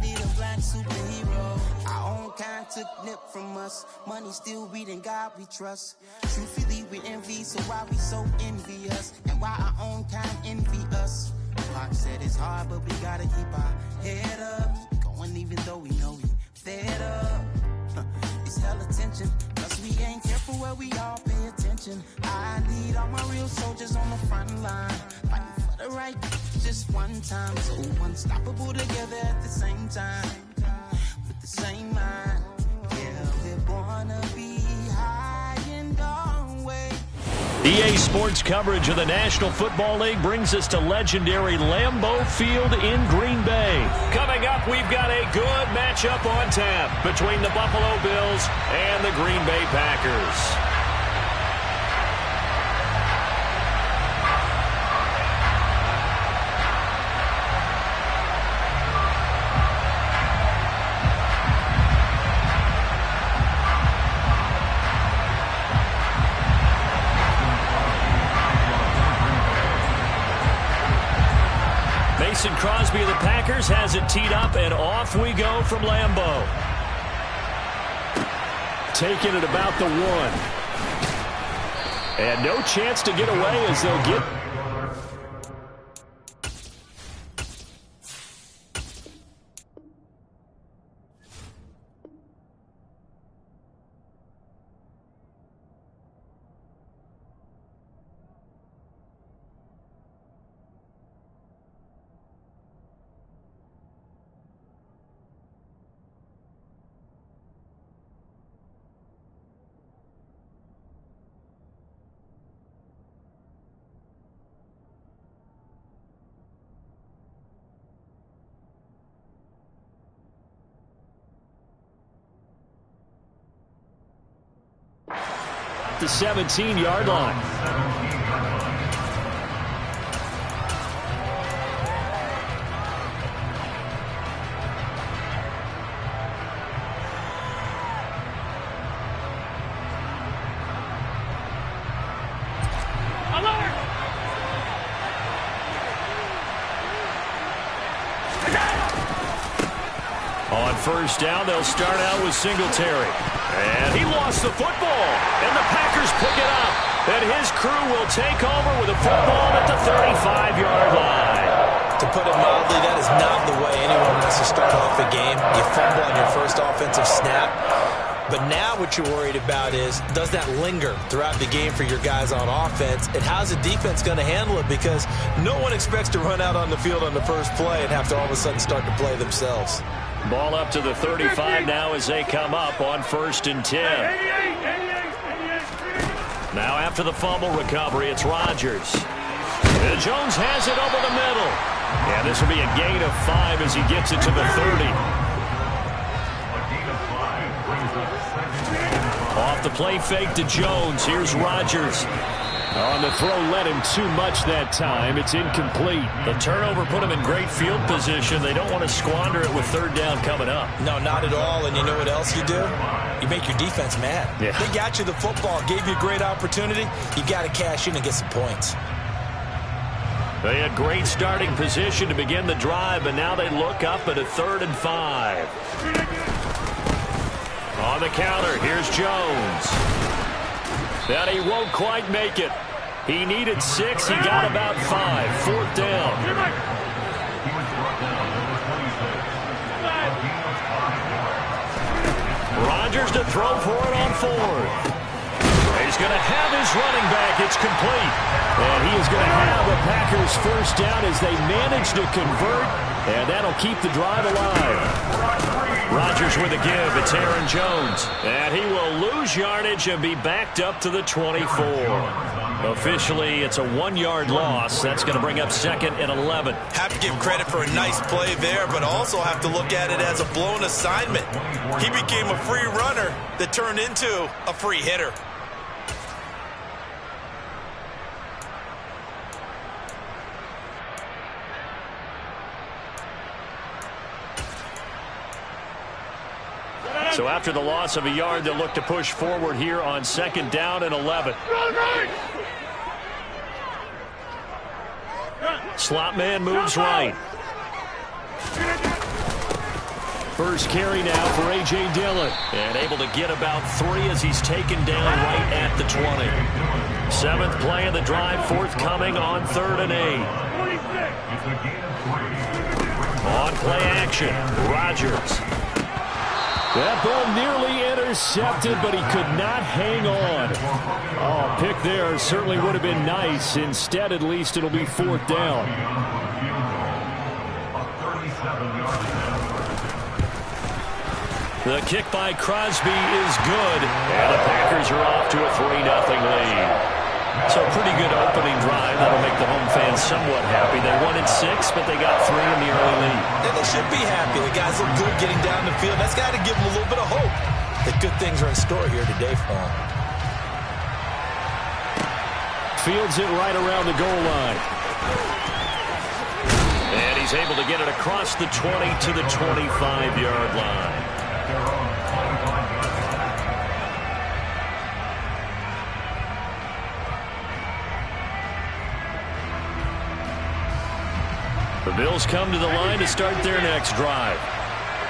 Need a black superhero. Our own kind took nip from us. Money still reading God we trust. Truthfully we envy, so why we so envious? And why our own kind envy us? Pac said it's hard, but we gotta keep our head up. Going even though we know we fed up. It's hella tension, cause we ain't careful where we all pay attention. I need all my real soldiers on the front line, fighting for the right just one time. So unstoppable together at the same time, with the same mind. Yeah, we're gonna be high and always. EA Sports coverage of the National Football League brings us to legendary Lambeau Field in Green Bay. Coming up, we've got a good matchup on tap between the Buffalo Bills and the Green Bay Packers. Mason Crosby of the Packers has it teed up, and off we go from Lambeau. Taking it about the 1. And no chance to get away as they'll get... at the 17-yard line. On first down, they'll start out with Singletary. And he lost the football. And the Packers pick it up. And his crew will take over with a football at the 35-yard line. To put it mildly, that is not the way anyone wants to start off a game. You fumble on your first offensive snap. But now what you're worried about is, does that linger throughout the game for your guys on offense? And how's the defense going to handle it? Because no one expects to run out on the field on the first play and have to all of a sudden start to play themselves. Ball up to the 35 now as they come up on 1st and 10. Now after the fumble recovery, it's Rodgers. And Jones has it over the middle. And this will be a gain of 5 as he gets it to the 30. Off the play fake to Jones. Here's Rodgers. On the throw, led him too much that time. It's incomplete. The turnover put him in great field position. They don't want to squander it with 3rd down coming up. No, not at all. And you know what else you do? You make your defense mad. Yeah. They got you the football, gave you a great opportunity. You got to cash in and get some points. They had great starting position to begin the drive, but now they look up at a 3rd and 5. On the counter, here's Jones. But he won't quite make it. He needed 6. He got about 5. 4th down. Rodgers to throw for it on 4th. He's going to have his running back. It's complete. And he is going to have the Packers 1st down as they manage to convert. And that'll keep the drive alive. Rodgers with a give. It's Aaron Jones. And he will lose yardage and be backed up to the 24. Officially, it's a 1-yard loss. That's going to bring up 2nd and 11. Have to give credit for a nice play there, but also have to look at it as a blown assignment. He became a free runner that turned into a free hitter. So after the loss of a yard, they'll look to push forward here on 2nd down and 11. Slot man moves right. First carry now for A.J. Dillon. And able to get about 3 as he's taken down right at the 20. 7th play of the drive, forthcoming on 3rd and 8. On play action, Rodgers. That ball nearly intercepted, but he could not hang on. Oh, pick there certainly would have been nice. Instead, at least, it'll be 4th down. The kick by Crosby is good, and the Packers are off to a 3-0 lead. So a pretty good opening drive. That'll make the home fans somewhat happy. They wanted 6, but they got 3 in the early lead. And they should be happy. The guys look good getting down the field. That's got to give them a little bit of hope that good things are in store here today for them. Fields it right around the goal line. And he's able to get it across the 20 to the 25-yard line. The Bills come to the line to start their next drive.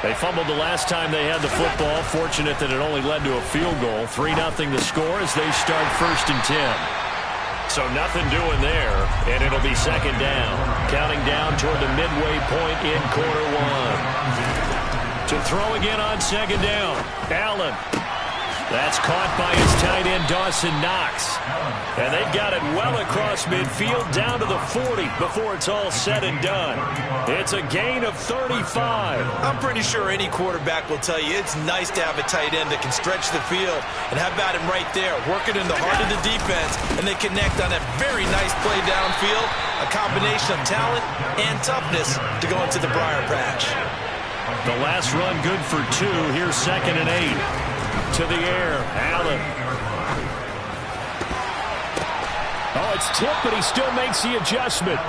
They fumbled the last time they had the football. Fortunate that it only led to a field goal. 3-0 the score as they start 1st and 10. So nothing doing there, and it'll be 2nd down. Counting down toward the midway point in quarter 1. To throw again on 2nd down. Allen. That's caught by his tight end, Dawson Knox. And they've got it well across midfield down to the 40 before it's all said and done. It's a gain of 35. I'm pretty sure any quarterback will tell you it's nice to have a tight end that can stretch the field. And how about him right there, working in the heart of the defense, and they connect on a very nice play downfield, a combination of talent and toughness to go into the briar patch. The last run good for 2. Here's 2nd and 8. To the air, Allen. Oh, it's tipped, but he still makes the adjustment.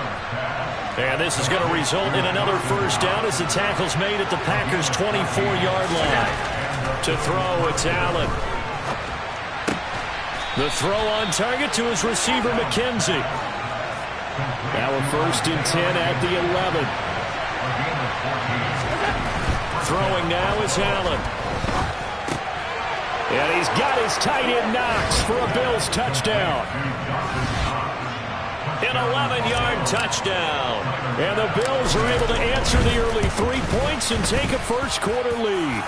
And this is going to result in another first down as the tackle's made at the Packers' 24-yard line. To throw, it's Allen. The throw on target to his receiver, McKenzie. Now a 1st and 10 at the 11. Throwing now is Allen. And he's got his tight end Knox for a Bills touchdown. An 11-yard touchdown. And the Bills are able to answer the early 3 points and take a first-quarter lead.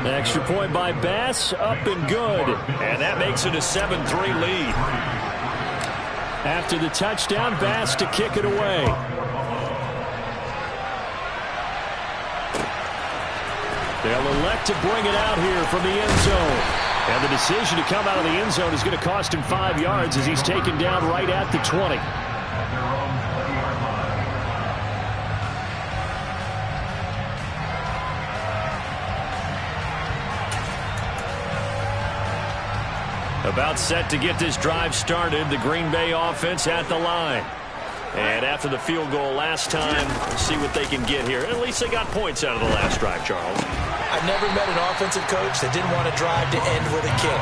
Extra point by Bass, up and good. And that makes it a 7-3 lead. After the touchdown, Bass to kick it away. They'll elect to bring it out here from the end zone. And the decision to come out of the end zone is going to cost him 5 yards as he's taken down right at the 20. About set to get this drive started, the Green Bay offense at the line. And after the field goal last time, see what they can get here. At least they got points out of the last drive, Charles. I've never met an offensive coach that didn't want to drive to end with a kick.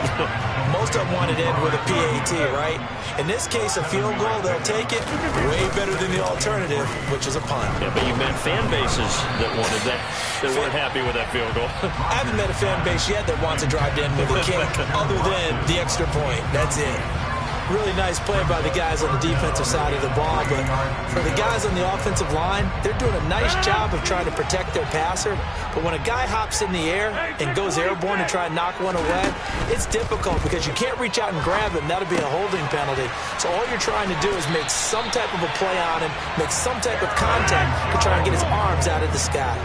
Most of them wanted to end with a PAT, right? In this case, a field goal, they'll take it way better than the alternative, which is a punt. Yeah, but you met fan bases that wanted that, that weren't happy with that field goal. I haven't met a fan base yet that wants to drive to end with a kick other than the extra point. That's it. Really nice play by the guys on the defensive side of the ball, but for the guys on the offensive line, they're doing a nice job of trying to protect their passer. But when a guy hops in the air and goes airborne to try and knock one away, it's difficult because you can't reach out and grab him. That'll be a holding penalty. So all you're trying to do is make some type of a play on him, make some type of contact to try and get his arms out of the sky.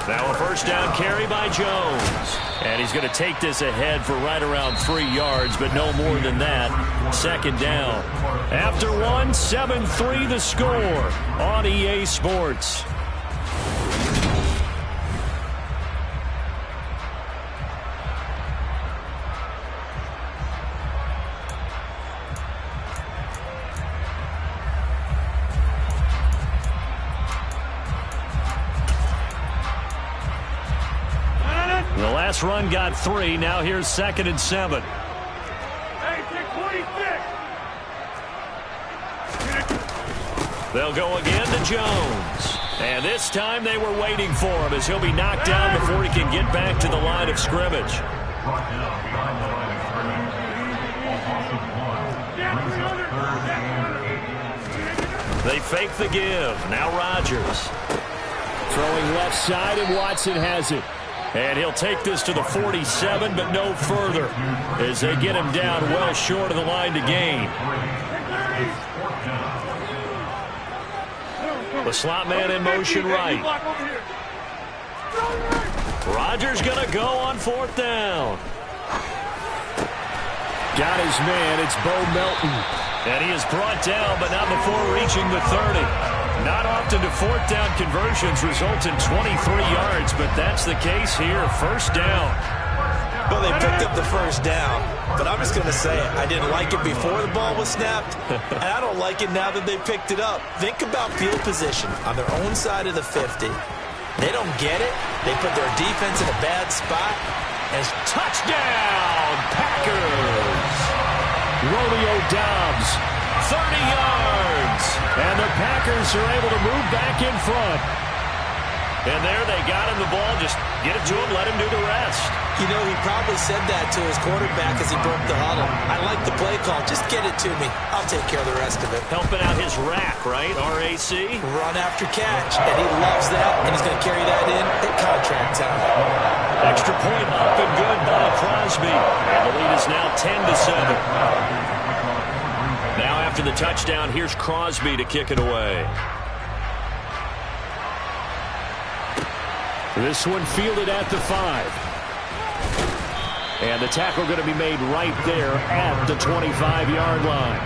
Now a first down carry by Jones. And he's going to take this ahead for right around 3 yards, but no more than that. Second down. After 7-3 the score on EA Sports. The last run got 3. Now here's 2nd and 7. They'll go again to Jones. And this time they were waiting for him as he'll be knocked down before he can get back to the line of scrimmage. They fake the give. Now Rodgers. Throwing left side, and Watson has it. And he'll take this to the 47, but no further as they get him down well short of the line to gain. The slot man in motion right. Rodgers going to go on 4th down. Got his man. It's Bo Melton. And he is brought down, but not before reaching the 30. Not often do 4th down conversions result in 23 yards, but that's the case here. First down. Well, they picked up the first down, but I'm just going to say it. I didn't like it before the ball was snapped, and I don't like it now that they picked it up. Think about field position on their own side of the 50. They don't get it. They put their defense in a bad spot. As touchdown, Packers. Romeo Doubs, 30 yards. And the Packers are able to move back in front. And there they got him the ball. Just get it to him, let him do the rest. You know, he probably said that to his quarterback as he broke the huddle. I like the play call. Just get it to me. I'll take care of the rest of it. Helping out his rack, right? RAC. Run after catch. And he loves that. And he's going to carry that in at contract time. Extra point up and good by Crosby. And the lead is now 10-7. Now after the touchdown, here's Crosby to kick it away. This one fielded at the 5. And the tackle going to be made right there at the 25-yard line.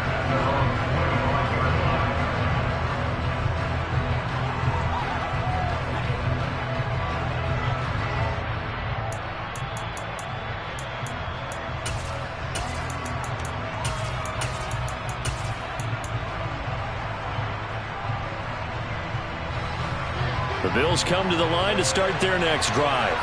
The Bills come to the line to start their next drive.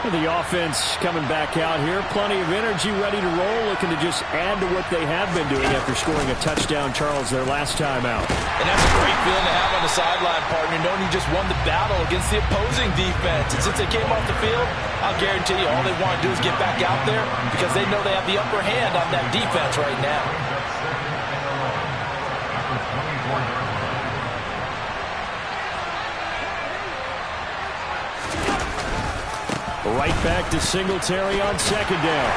The offense coming back out here. Plenty of energy, ready to roll, looking to just add to what they have been doing after scoring a touchdown, Charles, their last time out. And that's a great feeling to have on the sideline, partner, knowing you just won the battle against the opposing defense. And since they came off the field, I'll guarantee you all they want to do is get back out there because they know they have the upper hand on that defense right now. Right back to Singletary on second down.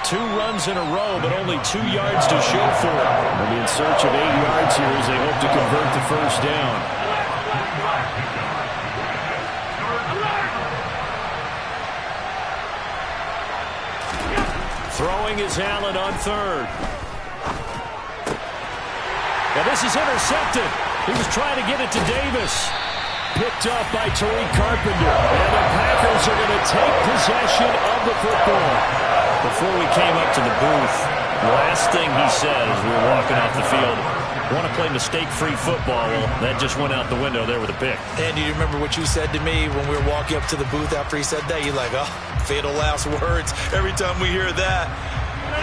2 runs in a row, but only 2 yards to show for it. They'll be in search of 8 yards here as they hope to convert the first down. Throwing is Allen on third. And this is intercepted. He was trying to get it to Davis. Picked up by Tariq Carpenter. And the Packers are going to take possession of the football. Before we came up to the booth, the last thing he said as we were walking off the field, want to play mistake-free football. Well, that just went out the window there with a pick. And do you remember what you said to me when we were walking up to the booth after he said that? You're like, oh, fatal last words. Every time we hear that,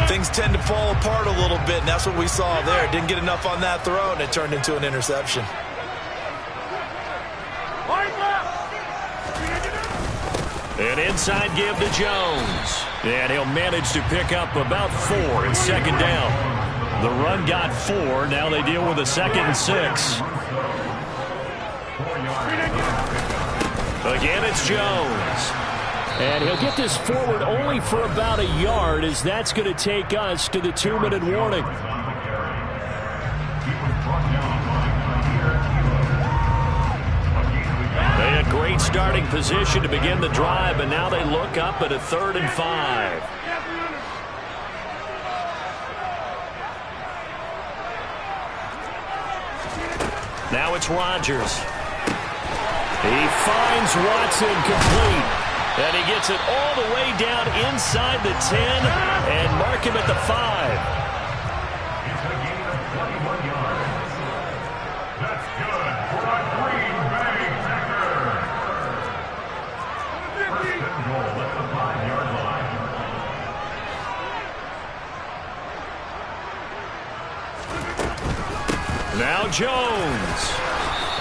things tend to fall apart a little bit, and that's what we saw there. Didn't get enough on that throw, and it turned into an interception. An inside give to Jones. And he'll manage to pick up about 4 in second down. The run got 4. Now they deal with a 2nd and 6. Again, it's Jones. And he'll get this forward only for about a yard, as that's going to take us to the 2-minute warning. They had great starting position to begin the drive, and now they look up at a 3rd and 5. Now it's Rodgers. He finds Watson complete. And he gets it all the way down inside the 10 and mark him at the 5. Now Jones.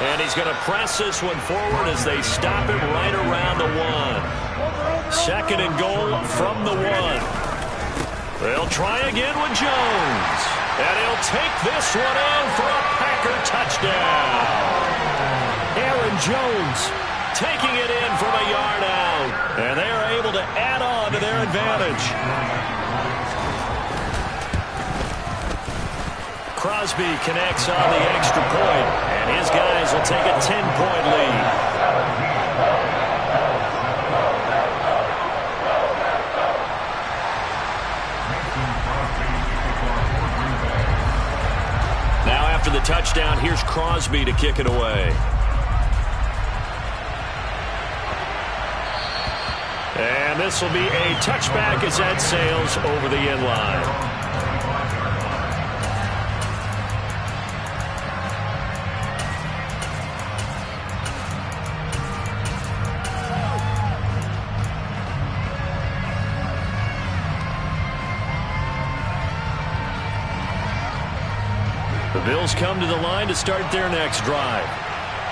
And he's going to press this one forward as they stop him right around the 1. 2nd and goal from the 1. They'll try again with Jones. And he'll take this one in for a Packer touchdown. Aaron Jones taking it in from a yard out. And they are able to add on to their advantage. Crosby connects on the extra point, and his guys will take a 10-point lead. Now after the touchdown, here's Crosby to kick it away. And this will be a touchback as that sails over the end line. The Bills come to the line to start their next drive.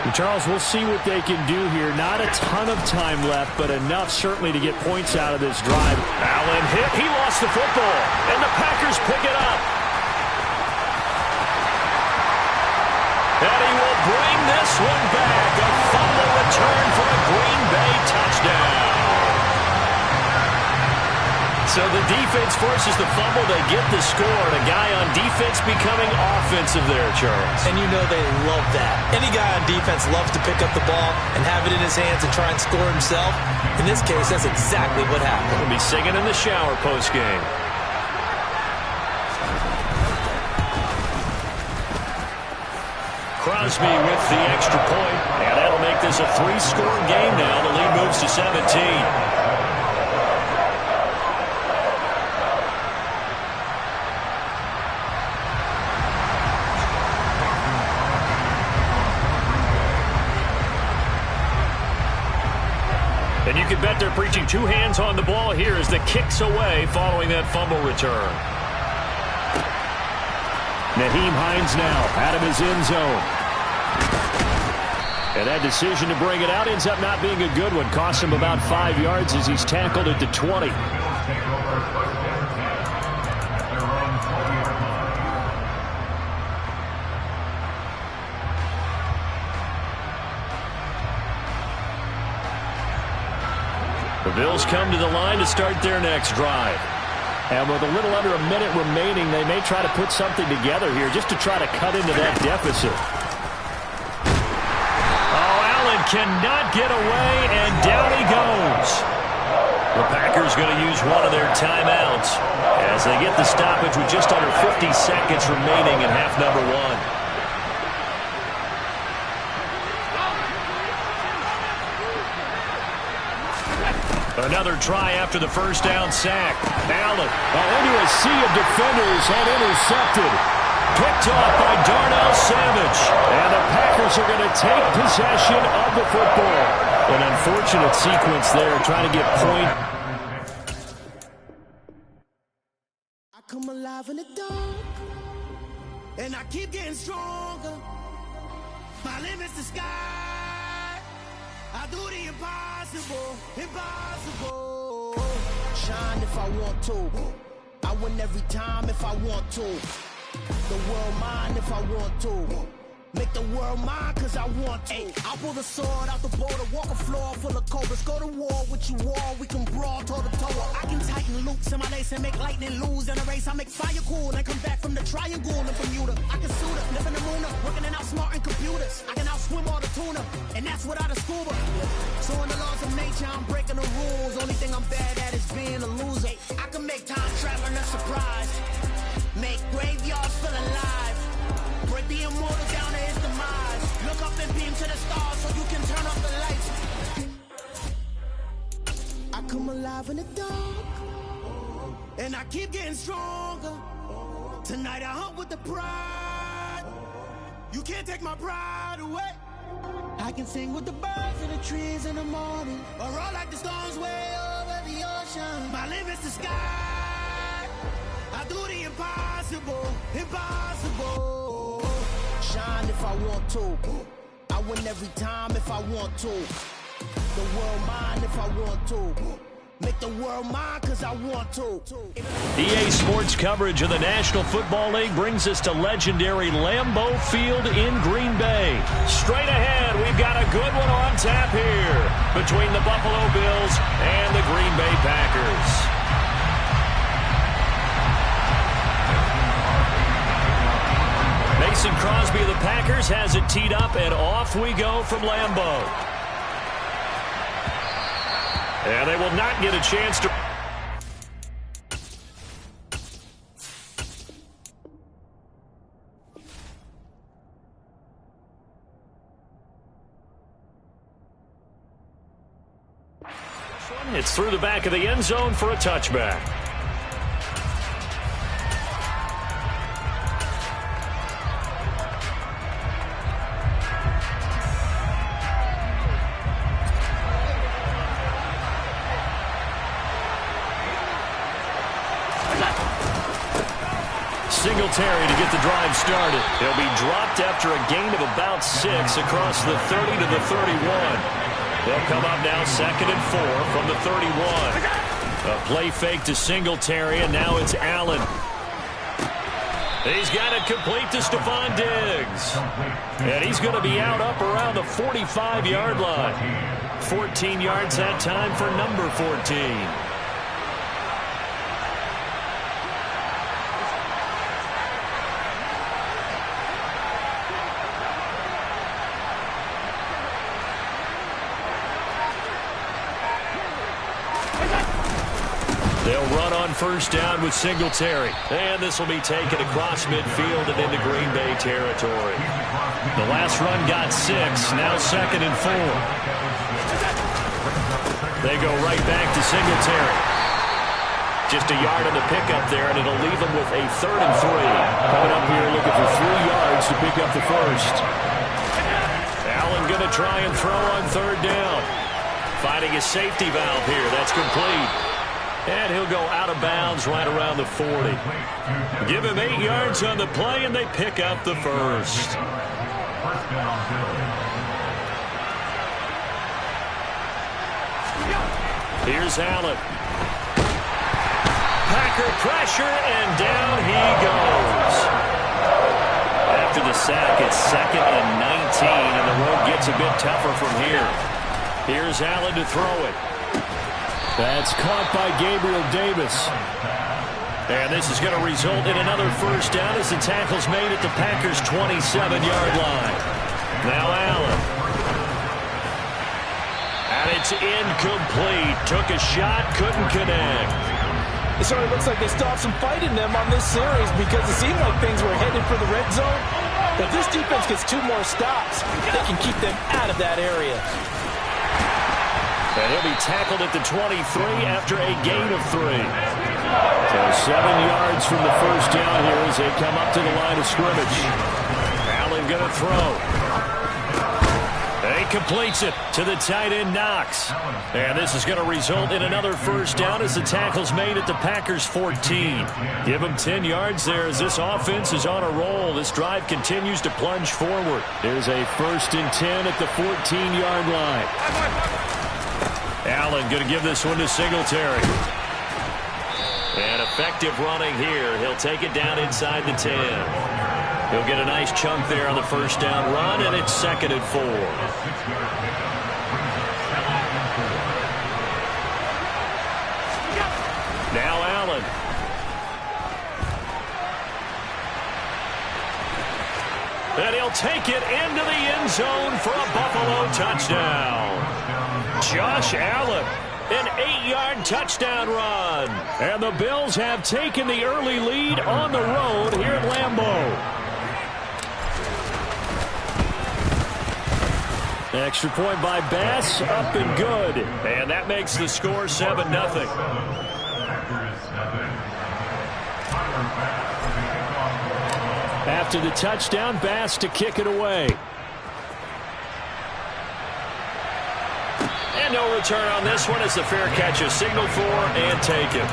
And Charles, we'll see what they can do here. Not a ton of time left, but enough certainly to get points out of this drive. Allen hit. He lost the football, and the Packers pick it up. And he will bring this one back. A fumble return for a Green Bay touchdown. So the defense forces the fumble. They get the score. And a guy on defense becoming offensive there, Charles. And you know they love that. Any guy on defense loves to pick up the ball and have it in his hands and try and score himself. In this case, that's exactly what happened. He'll be singing in the shower post-game. Crosby with the extra point. And that'll make this a 3-score game now. The lead moves to 17. You can bet they're preaching two hands on the ball here as the kick's away following that fumble return. Nyheim Hines now out of his end zone. And that decision to bring it out ends up not being a good one. Costs him about 5 yards as he's tackled at the 20. The Bills come to the line to start their next drive. And with a little under a minute remaining, they may try to put something together here just to try to cut into that deficit. Oh, Allen cannot get away, and down he goes. The Packers going to use one of their timeouts as they get the stoppage with just under 50 seconds remaining in half number one. Another try after the first down sack. Allen into a sea of defenders and intercepted. Picked off by Darnell Savage. And the Packers are going to take possession of the football. An unfortunate sequence there, trying to get point. I come alive in the dark, and I keep getting stronger. My limit's the sky. I do the impossible, impossible. Shine if I want to. I win every time if I want to. The world mine if I want to. Make the world mine cause I want to. I pull the sword out the border, walk a floor full of cobras. Go to war with you all, we can brawl toe to toe. I can tighten loops in my lace and make lightning lose in a race. I make fire cool and come back from the triangle in Bermuda. I can suit up, live in the moon up, working and outsmarting computers. I can outswim all the tuna, and that's without a scuba. So in the laws of nature, I'm breaking the rules. Only thing I'm bad at is being a loser. I can make time traveling a surprise. Make graveyards feel alive. Break the immortal down to his demise. Look up and beam to the stars so you can turn off the lights. I come alive in the dark, and I keep getting stronger. Tonight I hunt with the pride. You can't take my pride away. I can sing with the birds and the trees in the morning, or roll like the storms way over the ocean. My limit's the sky. I do the impossible, impossible. Shine if I want to. I win every time if I want to. The world mine if I want to. Make the world mine cause I want to. EA Sports coverage of the National Football League brings us to legendary Lambeau Field in Green Bay. Straight ahead, we've got a good one on tap here between the Buffalo Bills and the Green Bay Packers. Mason Crosby of the Packers has it teed up, and off we go from Lambeau. And they will not get a chance to... It's through the back of the end zone for a touchback. Singletary to get the drive started. He'll be dropped after a gain of about 6 across the 30 to the 31. They'll come up now 2nd and 4 from the 31. A play fake to Singletary, and now it's Allen. He's got it complete to Stephon Diggs. And he's going to be out up around the 45-yard line. 14 yards that time for number 14. They'll run on first down with Singletary. And this will be taken across midfield and into Green Bay territory. The last run got 6, now 2nd and 4. They go right back to Singletary. Just a yard on the pickup there, and it'll leave them with a 3rd and 3. Coming up here looking for 3 yards to pick up the first. Allen going to try and throw on 3rd down. finding a safety valve here. That's complete. And he'll go out of bounds right around the 40. Give him 8 yards on the play, and they pick up the first. Here's Allen. Packer pressure, and down he goes. After the sack, it's 2nd and 19, and the road gets a bit tougher from here. Here's Allen to throw it. That's caught by Gabriel Davis. And this is going to result in another first down as the tackle's made at the Packers' 27-yard line. Now Allen. And it's incomplete. Took a shot, couldn't connect. It sort of looks like they still have some fight in them on this series because it seemed like things were headed for the red zone. But this defense gets 2 more stops. They can keep them out of that area. And he'll be tackled at the 23 after a gain of 3. So 7 yards from the first down here as they come up to the line of scrimmage. Allen going to throw. And he completes it to the tight end, Knox. And this is going to result in another first down as the tackle's made at the Packers' 14. Give them 10 yards there as this offense is on a roll. This drive continues to plunge forward. There's a 1st and 10 at the 14-yard line. Allen going to give this one to Singletary. And effective running here. He'll take it down inside the 10. He'll get a nice chunk there on the first down run, and it's 2nd and 4. Now Allen. And he'll take it into the end zone for a Buffalo touchdown. Josh Allen, an 8-yard touchdown run. And the Bills have taken the early lead on the road here at Lambeau. Extra point by Bass, up and good. And that makes the score 7-0. After the touchdown, Bass to kick it away. And no return on this one as the fair catch is signaled for and taken.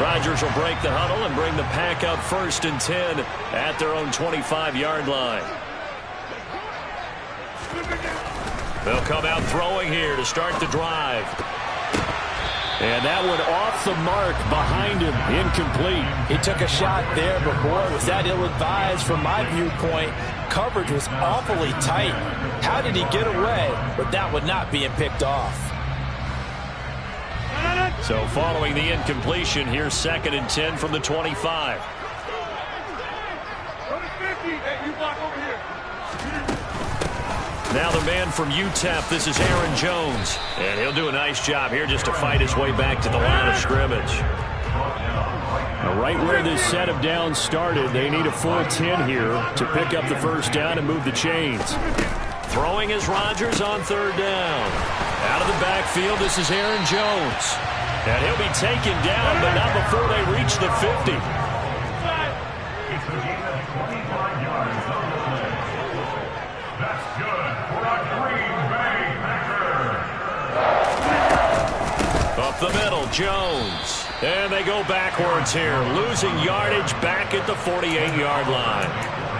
Rodgers will break the huddle and bring the Pack up 1st and 10 at their own 25-yard line. They'll come out throwing here to start the drive. And that one off the mark behind him, incomplete. He took a shot there, but boy, was that ill-advised from my viewpoint. Coverage was awfully tight. How did he get away with that one not being picked off? So following the incompletion, here's 2nd and 10 from the 25. Now the man from UTEP, this is Aaron Jones. And he'll do a nice job here just to fight his way back to the line of scrimmage. Right where this set of downs started, they need a full 10 here to pick up the first down and move the chains. Throwing is Rodgers on 3rd down. Out of the backfield, this is Aaron Jones. And he'll be taken down, but not before they reach the 50. Up the middle, Jones. And they go backwards here, losing yardage back at the 48-yard line.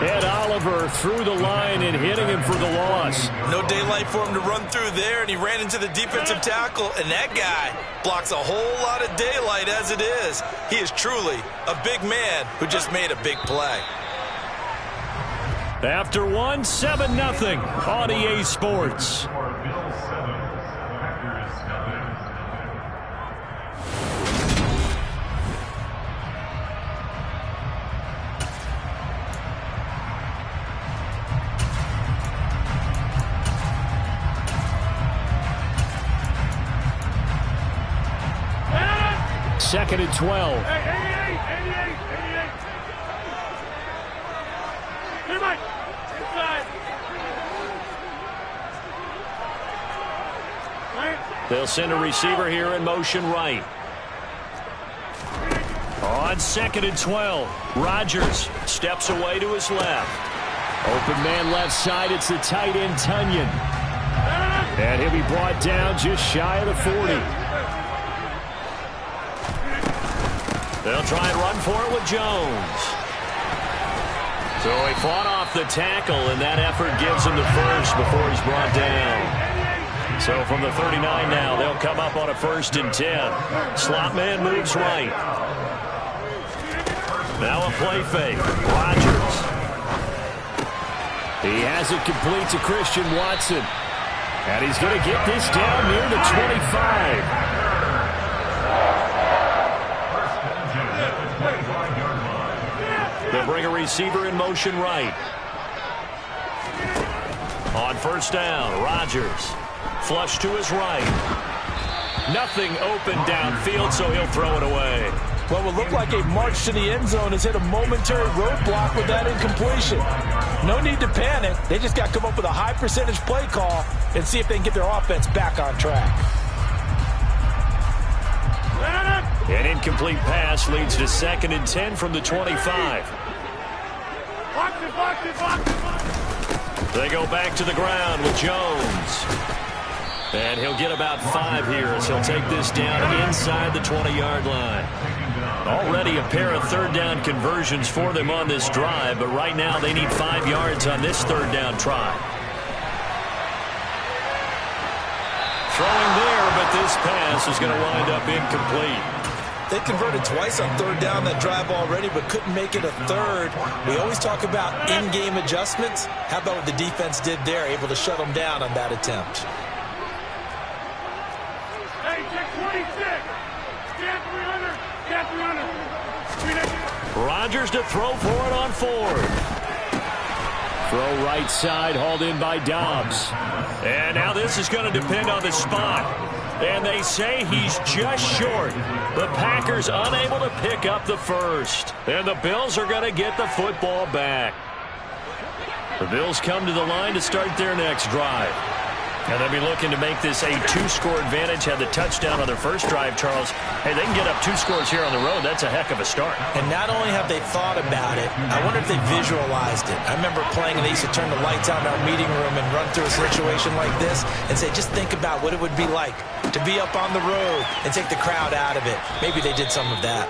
Ed Oliver through the line and hitting him for the loss. No daylight for him to run through there, and he ran into the defensive tackle, and that guy blocks a whole lot of daylight as it is. He is truly a big man who just made a big play. After 7-0 on EA Sports. 2nd and 12. Hey, 88. Hey, Mike. Inside. They'll send a receiver here in motion right. On 2nd and 12, Rodgers steps away to his left. Open man left side, it's the tight end, Tunyon. And he'll be brought down just shy of the 40. They'll try and run for it with Jones. So he fought off the tackle, and that effort gives him the first before he's brought down. So from the 39 now, they'll come up on a 1st and 10. Slot man moves right. Now a play fake. Rodgers. He has it complete to Christian Watson. And he's going to get this down near the 25. They'll bring a receiver in motion right. On 1st down, Rodgers. Flush to his right. Nothing open downfield, so he'll throw it away. What will look like a march to the end zone has hit a momentary roadblock with that incompletion. No need to panic. They just got to come up with a high percentage play call and see if they can get their offense back on track. An incomplete pass leads to 2nd and 10 from the 25. They go back to the ground with Jones. And he'll get about 5 here as he'll take this down inside the 20-yard line. Already a pair of 3rd down conversions for them on this drive, but right now they need 5 yards on this 3rd down try. Throwing there, but this pass is going to wind up incomplete. They converted twice on 3rd down that drive already, but couldn't make it a 3rd. We always talk about in-game adjustments. How about what the defense did there, able to shut them down on that attempt? Rodgers to throw for it on 4th. Throw right side, hauled in by Dobbs. And now this is going to depend on the spot. And they say he's just short. The Packers unable to pick up the first. And the Bills are going to get the football back. The Bills come to the line to start their next drive. And they'll be looking to make this a 2-score advantage. Had the touchdown on their first drive, Charles. Hey, they can get up 2 scores here on the road. That's a heck of a start. And not only have they thought about it, I wonder if they visualized it. I remember playing, and they used to turn the lights out in our meeting room and run through a situation like this and say, just think about what it would be like to be up on the road and take the crowd out of it. Maybe they did some of that.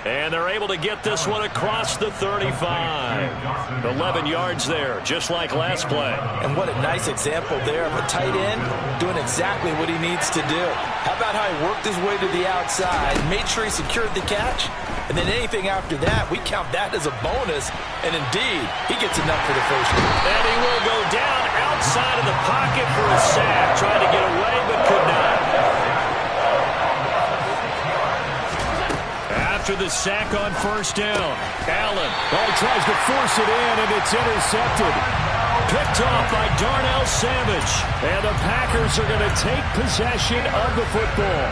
And they're able to get this one across the 35. 11 yards there, just like last play. And what a nice example there of a tight end doing exactly what he needs to do. How about how he worked his way to the outside, made sure he secured the catch, and then anything after that, we count that as a bonus. And indeed, he gets enough for the first one. And he will go down outside of the pocket for a sack. Trying to get away, but could not. After the sack on 1st down, Allen. He tries to force it in, and it's intercepted. Picked off by Darnell Savage. And the Packers are going to take possession of the football.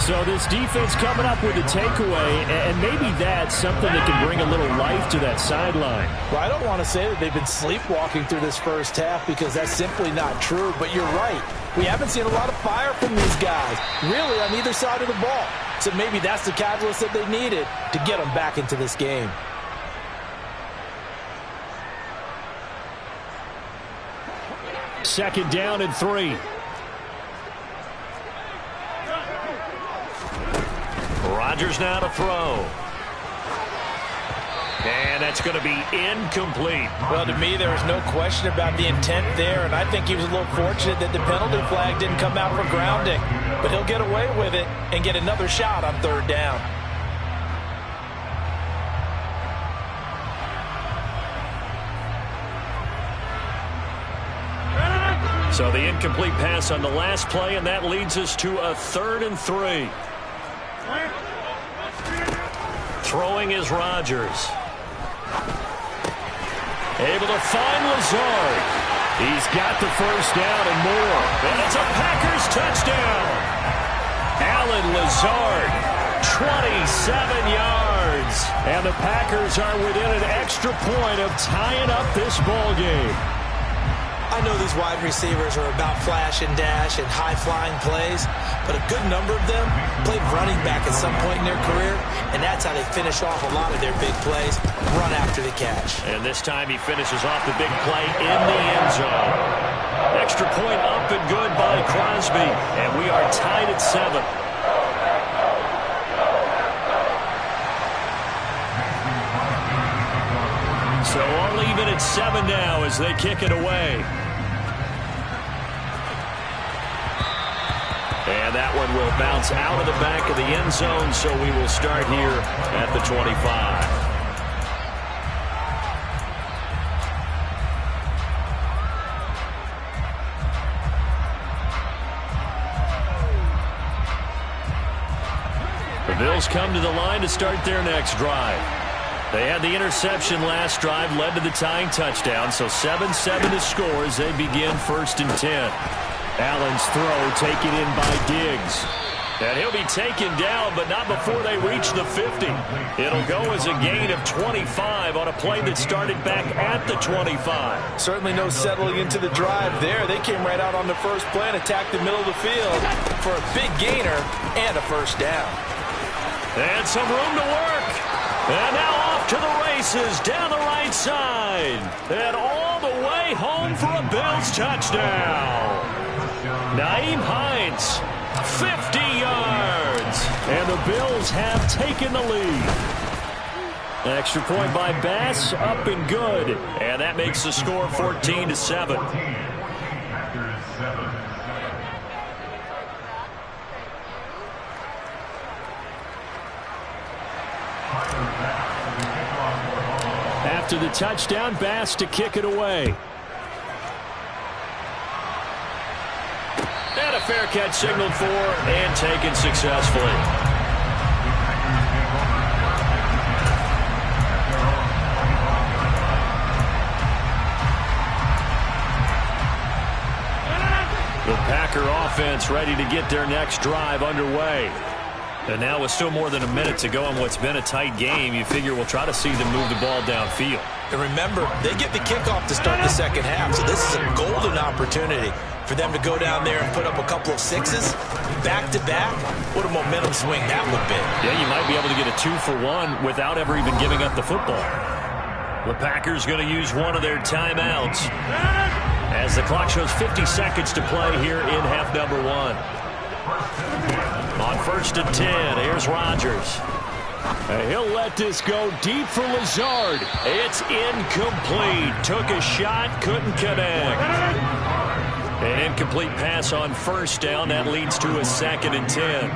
So this defense coming up with a takeaway, and maybe that's something that can bring a little life to that sideline. Well, I don't want to say that they've been sleepwalking through this first half because that's simply not true, but you're right. We haven't seen a lot of fire from these guys, really, on either side of the ball. So maybe that's the catalyst that they needed to get them back into this game. Second down and 3. Rodgers now to throw. And that's going to be incomplete. Well, to me, there was no question about the intent there, and I think he was a little fortunate that the penalty flag didn't come out for grounding. But he'll get away with it and get another shot on 3rd down. So the incomplete pass on the last play, and that leads us to a 3rd and 3. Throwing is Rodgers. Able to find Lazard. He's got the first down and more. And it's a Packers touchdown. Allen Lazard 27 yards. And the Packers are within an extra point of tying up this ball game. I know these wide receivers are about flash and dash and high-flying plays, but a good number of them played running back at some point in their career, and that's how they finish off a lot of their big plays, run after the catch. And this time he finishes off the big play in the end zone. Extra point up and good by Crosby, and we are tied at 7. So all even at 7 now as they kick it away. And that one will bounce out of the back of the end zone, so we will start here at the 25. The Bills come to the line to start their next drive. They had the interception last drive, led to the tying touchdown, so 7-7 to score as they begin 1st and 10. Allen's throw taken in by Diggs. And he'll be taken down, but not before they reach the 50. It'll go as a gain of 25 on a play that started back at the 25. Certainly no settling into the drive there. They came right out on the first play and attacked the middle of the field for a big gainer and a first down. And some room to work. And now off to the races down the right side. And all the way home for a Bills touchdown. Nyheim Hines, 50 yards. And the Bills have taken the lead. Extra point by Bass, up and good. And that makes the score 14-7. After the touchdown, Bass to kick it away. And a fair catch signaled for and taken successfully. The Packer offense ready to get their next drive underway. And now with still more than a minute to go in what's been a tight game, you figure we'll try to see them move the ball downfield. And remember, they get the kickoff to start the second half, so this is a golden opportunity for them to go down there and put up a couple of sixes back-to-back. What a momentum swing that would be. Yeah, you might be able to get a 2-for-1 without ever even giving up the football. The Packers going to use one of their timeouts as the clock shows 50 seconds to play here in half number 1. On 1st and 10, here's Rodgers. He'll let this go deep for Lazard. It's incomplete. Took a shot, couldn't connect. An incomplete pass on 1st down. That leads to a 2nd and 10.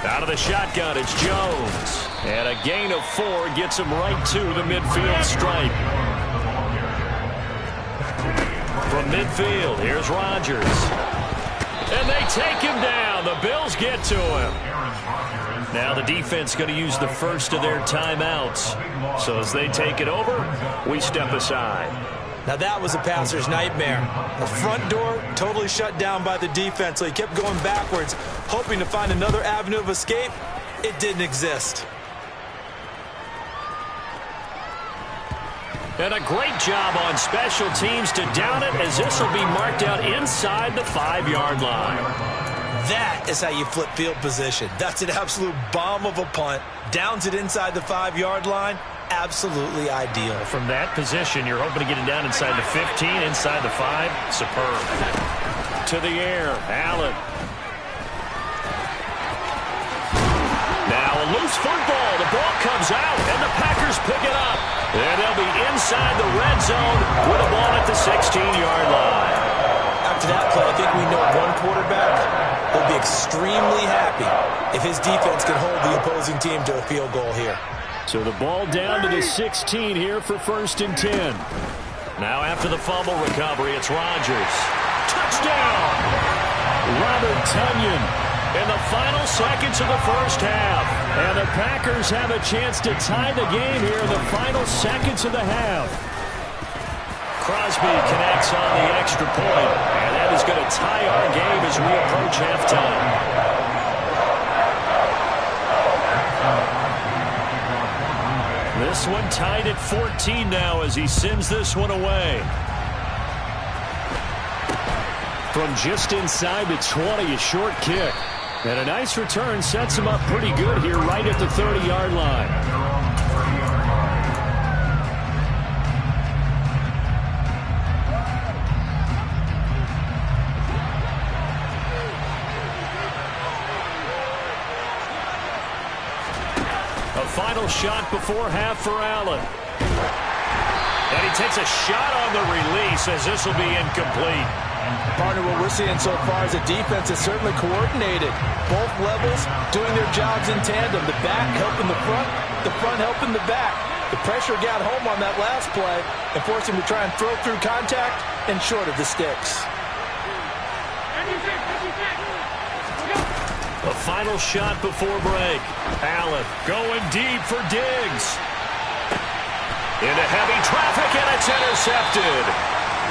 Out of the shotgun, it's Jones. And a gain of 4 gets him right to the midfield stripe. From midfield, here's Rodgers. And they take him down. The Bills get to him. Now the defense going to use the first of their timeouts. So as they take it over, we step aside. Now that was a passer's nightmare. The front door totally shut down by the defense, so he kept going backwards, hoping to find another avenue of escape. It didn't exist. And a great job on special teams to down it, as this will be marked out inside the 5-yard line. That is how you flip field position. That's an absolute bomb of a punt. Downs it inside the 5-yard line. Absolutely ideal. From that position, you're hoping to get it down inside the 15, inside the 5. Superb. To the air, Allen. Now a loose football. The ball comes out, and the Packers pick it up. And they'll be inside the red zone with a ball at the 16-yard line. After that play, I think we know one quarterback will be extremely happy if his defense can hold the opposing team to a field goal here. So the ball down to the 16 here for 1st and 10. Now after the fumble recovery, it's Rodgers. Touchdown! Robert Tonyan in the final seconds of the first half. And the Packers have a chance to tie the game here in the final seconds of the half. Crosby connects on the extra point, and that is going to tie our game as we approach halftime. This one tied at 14 now as he sends this one away. From just inside the 20, a short kick. And a nice return sets him up pretty good here right at the 30-yard line. A final shot before half for Allen. And he takes a shot on the release as this will be incomplete. Partner, what we're seeing so far is a defense is certainly coordinated. Both levels doing their jobs in tandem. The back helping the front helping the back. The pressure got home on that last play and forced him to try and throw through contact and short of the sticks. A final shot before break. Allen going deep for Diggs. Into heavy traffic, and it's intercepted.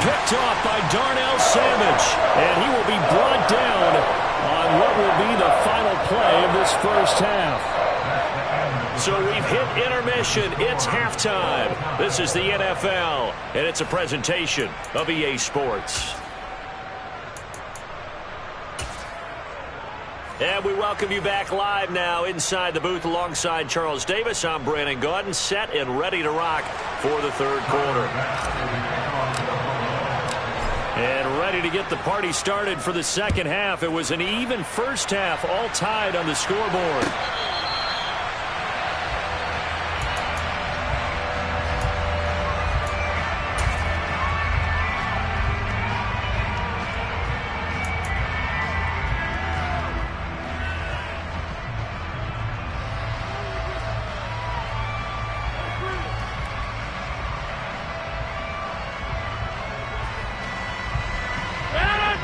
Picked off by Darnell Savage, and he will be brought down on what will be the final play of this first half. So we've hit intermission. It's halftime. This is the NFL, and it's a presentation of EA Sports. And we welcome you back live now inside the booth alongside Charles Davis. I'm Brandon Gaudin, set and ready to rock for the third quarter. And ready to get the party started for the second half. It was an even first half, all tied on the scoreboard.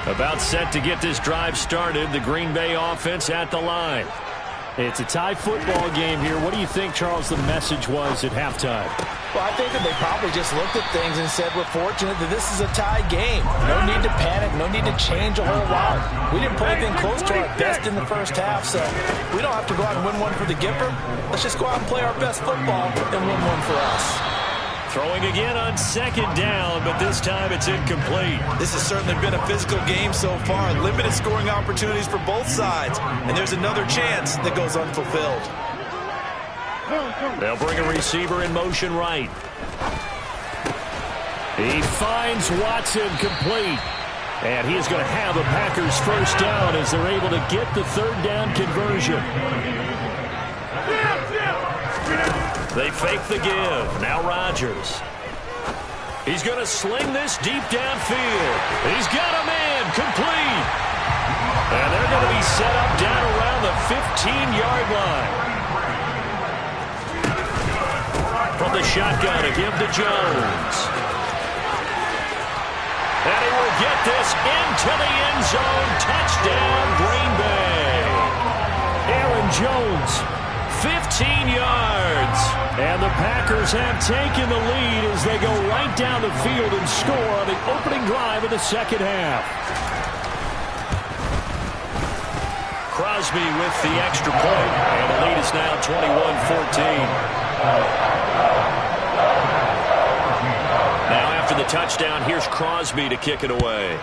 About set to get this drive started. The Green Bay offense at the line. It's a tie football game here. What do you think, Charles, the message was at halftime? Well, I think that they probably just looked at things and said, we're fortunate that this is a tie game. No need to panic. No need to change a whole lot. We didn't play anything close to our best in the first half, so we don't have to go out and win one for the Gipper. Let's just go out and play our best football and win one for us. Throwing again on second down, but this time it's incomplete. This has certainly been a physical game so far. Limited scoring opportunities for both sides. And there's another chance that goes unfulfilled. They'll bring a receiver in motion right. He finds Watson complete. And he is going to have a Packers first down as they're able to get the third down conversion. They fake the give. Now Rodgers. He's going to sling this deep downfield. He's got a man complete. And they're going to be set up down around the 15-yard line. From the shotgun, a give to Jones. And he will get this into the end zone. Touchdown, Green Bay. Aaron Jones. 15 yards. And the Packers have taken the lead as they go right down the field and score on the opening drive of the second half. Crosby with the extra point. And the lead is now 21-14. Now after the touchdown, here's Crosby to kick it away.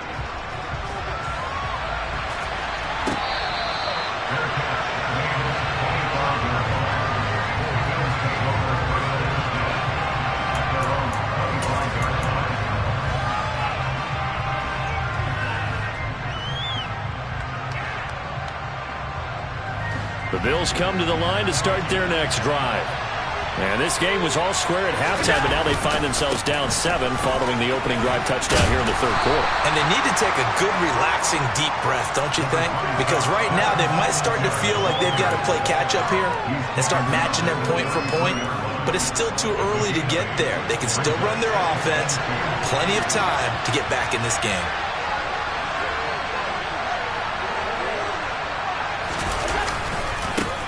The Bills come to the line to start their next drive. And this game was all square at halftime, but now they find themselves down 7 following the opening drive touchdown here in the third quarter. And they need to take a good, relaxing, deep breath, don't you think? Because right now they might start to feel like they've got to play catch-up here and start matching them point for point. But it's still too early to get there. They can still run their offense. Plenty of time to get back in this game.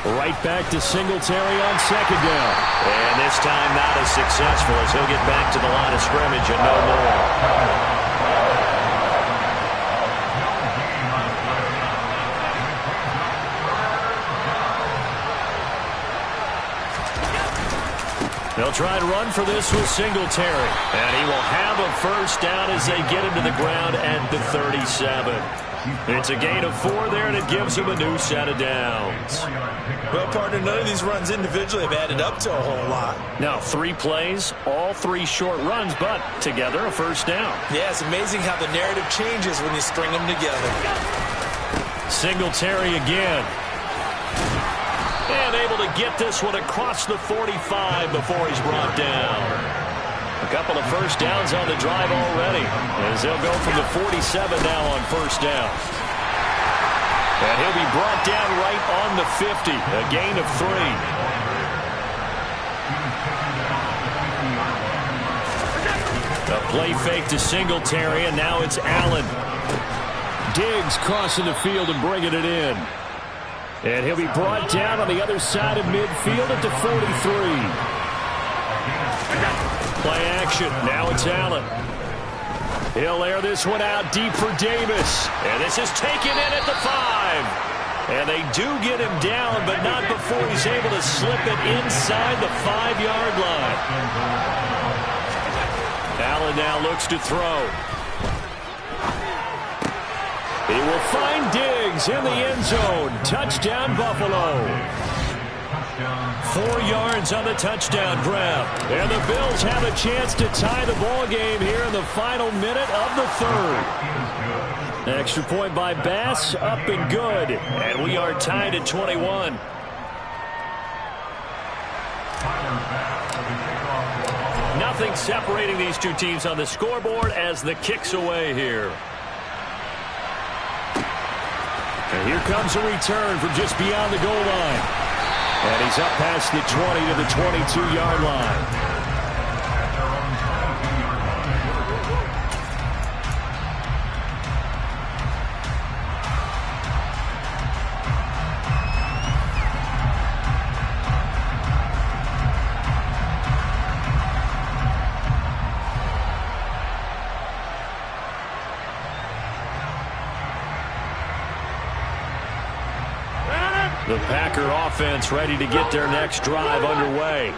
Right back to Singletary on second down. And this time not as successful as he'll get back to the line of scrimmage and no more. They'll try and run for this with Singletary. And he will have a first down as they get him to the ground at the 37. It's a gain of 4 there, and it gives him a new set of downs. Well, partner, none of these runs individually have added up to a whole lot. Now, 3 plays, all 3 short runs, but together a first down. Yeah, it's amazing how the narrative changes when you string them together. Singletary again. And able to get this one across the 45 before he's brought down. A couple of first downs on the drive already, as they'll go from the 47 now on first down. And he'll be brought down right on the 50, a gain of 3. A play fake to Singletary, and now it's Allen. Diggs crossing the field and bringing it in. And he'll be brought down on the other side of midfield at the 43. Play action. Now it's Allen. He'll air this one out deep for Davis. And this is taken in at the 5. And they do get him down, but not before he's able to slip it inside the 5-yard line. Allen now looks to throw. He will find Diggs in the end zone. Touchdown, Buffalo. 4 yards on the touchdown grab. And the Bills have a chance to tie the ball game here in the final minute of the 3rd. Extra point by Bass, up and good. And we are tied at 21. Nothing separating these two teams on the scoreboard as the kick's away here. And here comes a return from just beyond the goal line. And he's up past the 20 to the 22-yard line. The Packer offense ready to get their next drive underway.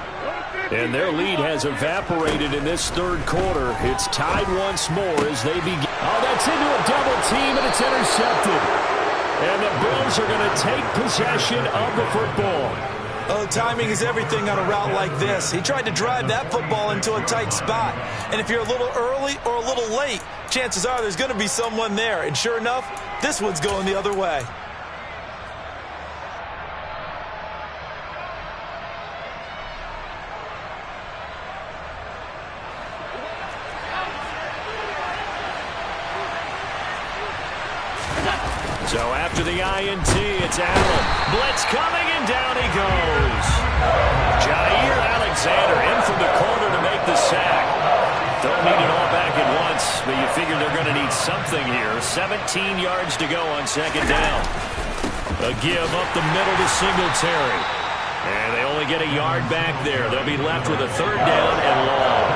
And their lead has evaporated in this 3rd quarter. It's tied once more as they begin. Oh, that's into a double team, and it's intercepted. And the Bills are going to take possession of the football. Oh, timing is everything on a route like this. He tried to drive that football into a tight spot. And if you're a little early or a little late, chances are there's going to be someone there. And sure enough, this one's going the other way. So after the INT, it's Allen. Blitz coming, and down he goes. Jair Alexander in from the corner to make the sack. Don't need it all back at once, but you figure they're going to need something here. 17 yards to go on 2nd down. A give up the middle to Singletary. And they only get a yard back there. They'll be left with a 3rd down and long.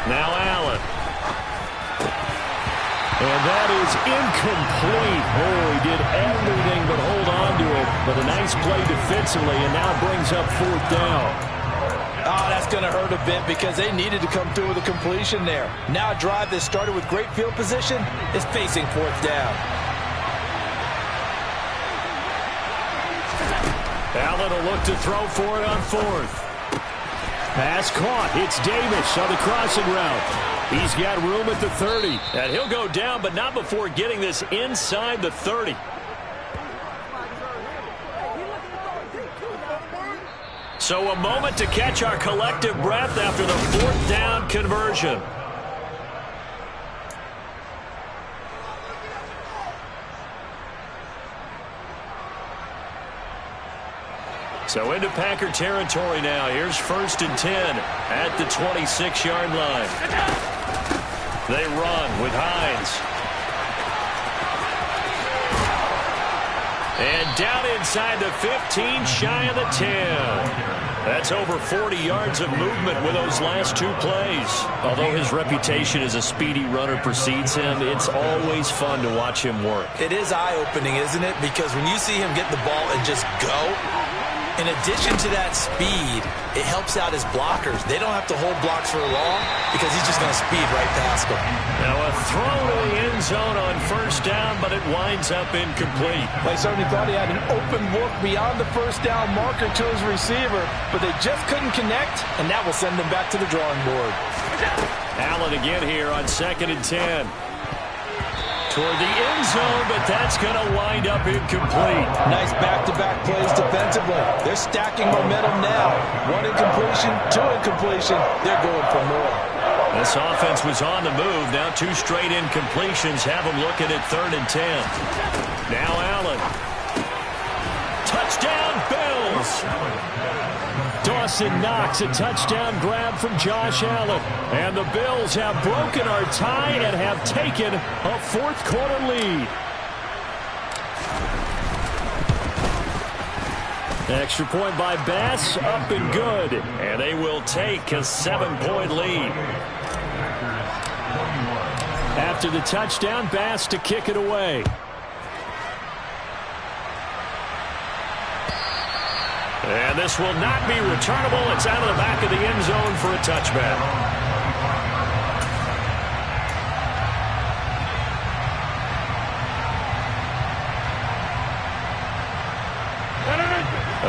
Now Allen. And that is incomplete. Oh, he did everything but hold on to it. But a nice play defensively, and now brings up 4th down. Oh, that's going to hurt a bit because they needed to come through with a completion there. Now a drive that started with great field position is facing 4th down. Allen will look to throw for it on 4th. Pass caught. It's Davis on the crossing route. He's got room at the 30. And he'll go down, but not before getting this inside the 30. So a moment to catch our collective breath after the 4th down conversion. So into Packer territory now. Here's 1st and 10 at the 26-yard line. They run with Hines. And down inside the 15, shy of the 10. That's over 40 yards of movement with those last 2 plays. Although his reputation as a speedy runner precedes him, it's always fun to watch him work. It is eye-opening, isn't it? Because when you see him get the ball and just go, in addition to that speed, it helps out his blockers. They don't have to hold blocks for long because he's just going to speed right past them. Now a throw to the end zone on first down, but it winds up incomplete. They certainly thought he had an open look beyond the first down marker to his receiver, but they just couldn't connect, and that will send them back to the drawing board. Allen again here on 2nd and 10. Toward the end zone, but that's going to wind up incomplete. Nice back-to-back plays defensively. They're stacking momentum now. 1 incompletion, 2 incompletion. They're going for more. This offense was on the move. Now 2 straight incompletions have them looking at 3rd and 10. Now Allen. Touchdown, Bills! Dawson Knox, a touchdown grab from Josh Allen. And the Bills have broken our tie and have taken a 4th quarter lead. Extra point by Bass, up and good. And they will take a 7-point lead. After the touchdown, Bass to kick it away. And this will not be returnable. It's out of the back of the end zone for a touchback.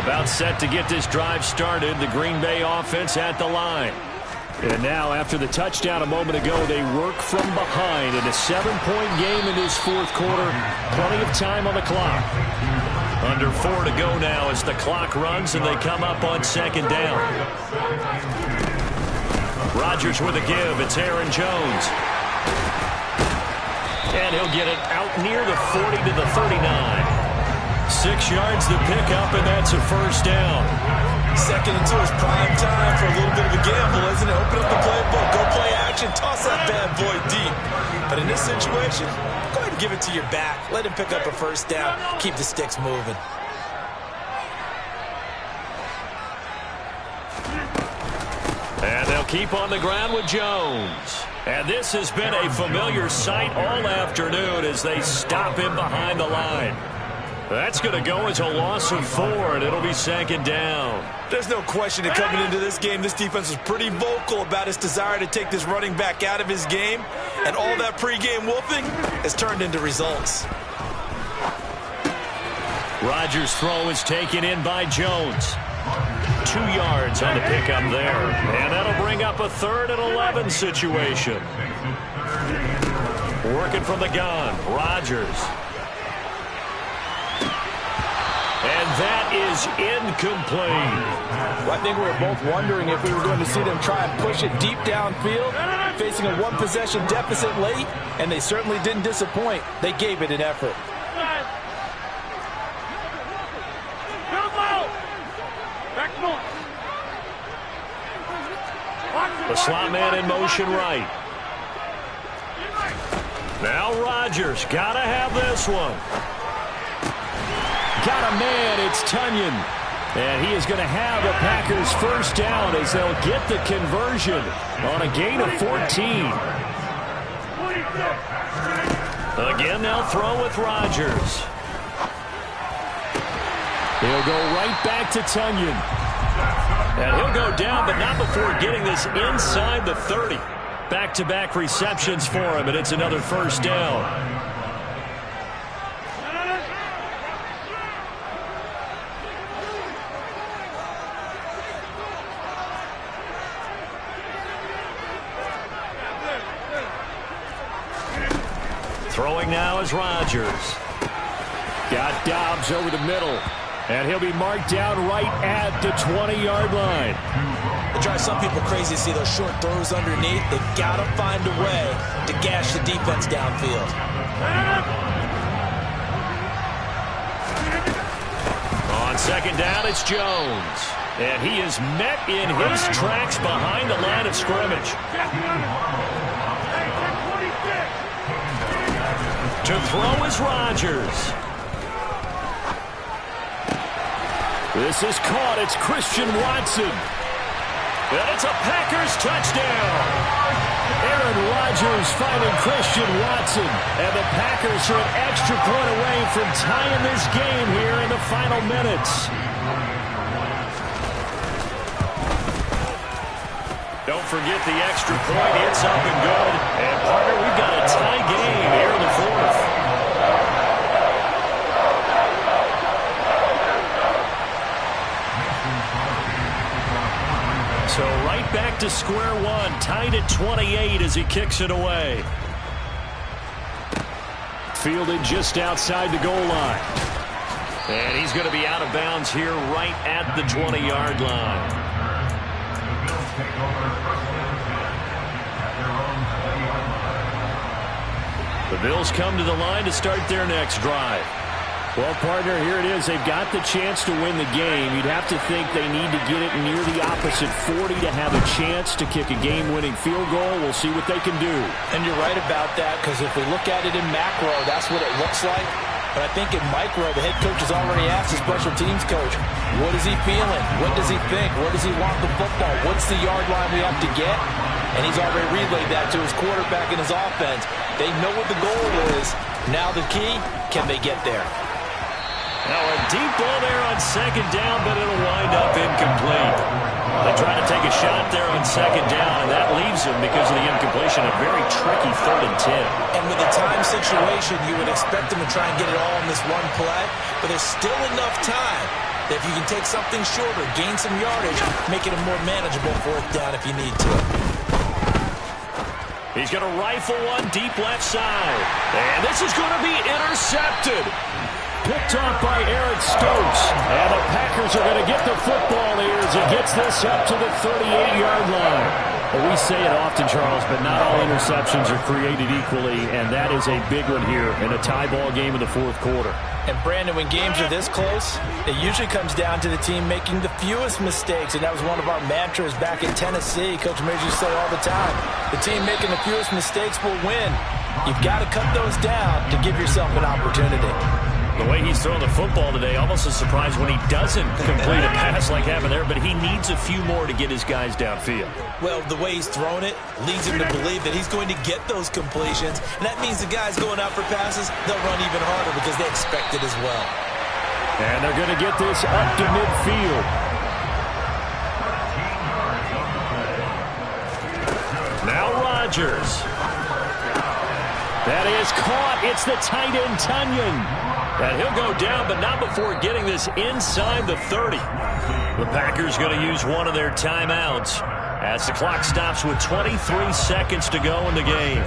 About set to get this drive started. The Green Bay offense at the line. And now, after the touchdown a moment ago, they work from behind in a 7-point game in this 4th quarter. Plenty of time on the clock. Under 4 to go now as the clock runs and they come up on 2nd down. Rodgers with a give. It's Aaron Jones. And he'll get it out near the 40 to the 39. 6 yards to pick up, and that's a first down. 2nd and 2 is prime time for a little bit of a gamble, isn't it? Open up the playbook, go play action, toss that bad boy deep. But in this situation, go ahead and give it to your back. Let him pick up a first down. Keep the sticks moving. And they'll keep on the ground with Jones. And this has been a familiar sight all afternoon as they stop him behind the line. That's going to go as a loss of 4, and it'll be 2nd down. There's no question that coming into this game, this defense was pretty vocal about its desire to take this running back out of his game, and all that pregame wolfing has turned into results. Rodgers' throw is taken in by Jones. 2 yards on the pickup there, and that'll bring up a 3rd and 11 situation. Working from the gun, Rodgers. And that is incomplete. Well, I think we were both wondering if we were going to see them try and push it deep downfield, facing a 1-possession deficit late, and they certainly didn't disappoint. They gave it an effort. The slot man in motion right. Now Rodgers, gotta have this one. Got a man, it's Tunyon. And he is going to have a Packers first down as they'll get the conversion on a gain of 14. Again, they'll throw with Rodgers. He'll go right back to Tunyon. And he'll go down, but not before getting this inside the 30. Back-to-back receptions for him, and it's another first down. Throwing now is Rodgers. Got Dobbs over the middle. And he'll be marked down right at the 20-yard line. It drives some people crazy to see those short throws underneath. They've got to find a way to gash the defense downfield. On 2nd down, it's Jones. And he is met in his tracks behind the line of scrimmage. To throw is Rodgers. This is caught. It's Christian Watson. And it's a Packers touchdown. Aaron Rodgers finding Christian Watson. And the Packers are an extra point away from tying this game here in the final minutes. Don't forget the extra point. It's up and good. And, partner, we've got a tie game here in the fourth. So right back to square one. Tied at 28 as he kicks it away. Fielded just outside the goal line. And he's going to be out of bounds here right at the 20-yard line. The Bills come to the line to start their next drive. Well, partner, here it is. They've got the chance to win the game. You'd have to think they need to get it near the opposite 40 to have a chance to kick a game-winning field goal. We'll see what they can do. And you're right about that, because if we look at it in macro, that's what it looks like. But I think in micro, the head coach has already asked the special teams coach, what is he feeling? What does he think? Where does he want the football? What's the yard line we have to get? And he's already relayed that to his quarterback and his offense. They know what the goal is. Now the key, can they get there? Now a deep ball there on second down, but it'll wind up incomplete. They try to take a shot there on second down, and that leaves them, because of the incompletion, a very tricky 3rd and 10. And with the time situation, you would expect them to try and get it all in this one play, but there's still enough time that if you can take something shorter, gain some yardage, make it a more manageable 4th down if you need to. He's going to rifle one deep left side. And this is going to be intercepted. Picked off by Eric Stokes. And the Packers are going to get the football here as he gets this up to the 38-yard line. Well, we say it often, Charles, but not all interceptions are created equally, and that is a big one here in a tie ball game in the 4th quarter. And, Brandon, when games are this close, it usually comes down to the team making the fewest mistakes, and that was one of our mantras back in Tennessee. Coach Mears used to say all the time, the team making the fewest mistakes will win. You've got to cut those down to give yourself an opportunity. The way he's throwing the football today, almost a surprise when he doesn't complete a pass like happened there, but he needs a few more to get his guys downfield. Well, the way he's thrown it leads him to believe that he's going to get those completions, and that means the guys going out for passes, they'll run even harder because they expect it as well. And they're going to get this up to midfield. Now Rodgers. That is caught. It's the tight end, Tunyon. And he'll go down, but not before getting this inside the 30. The Packers going to use one of their timeouts as the clock stops with 23 seconds to go in the game.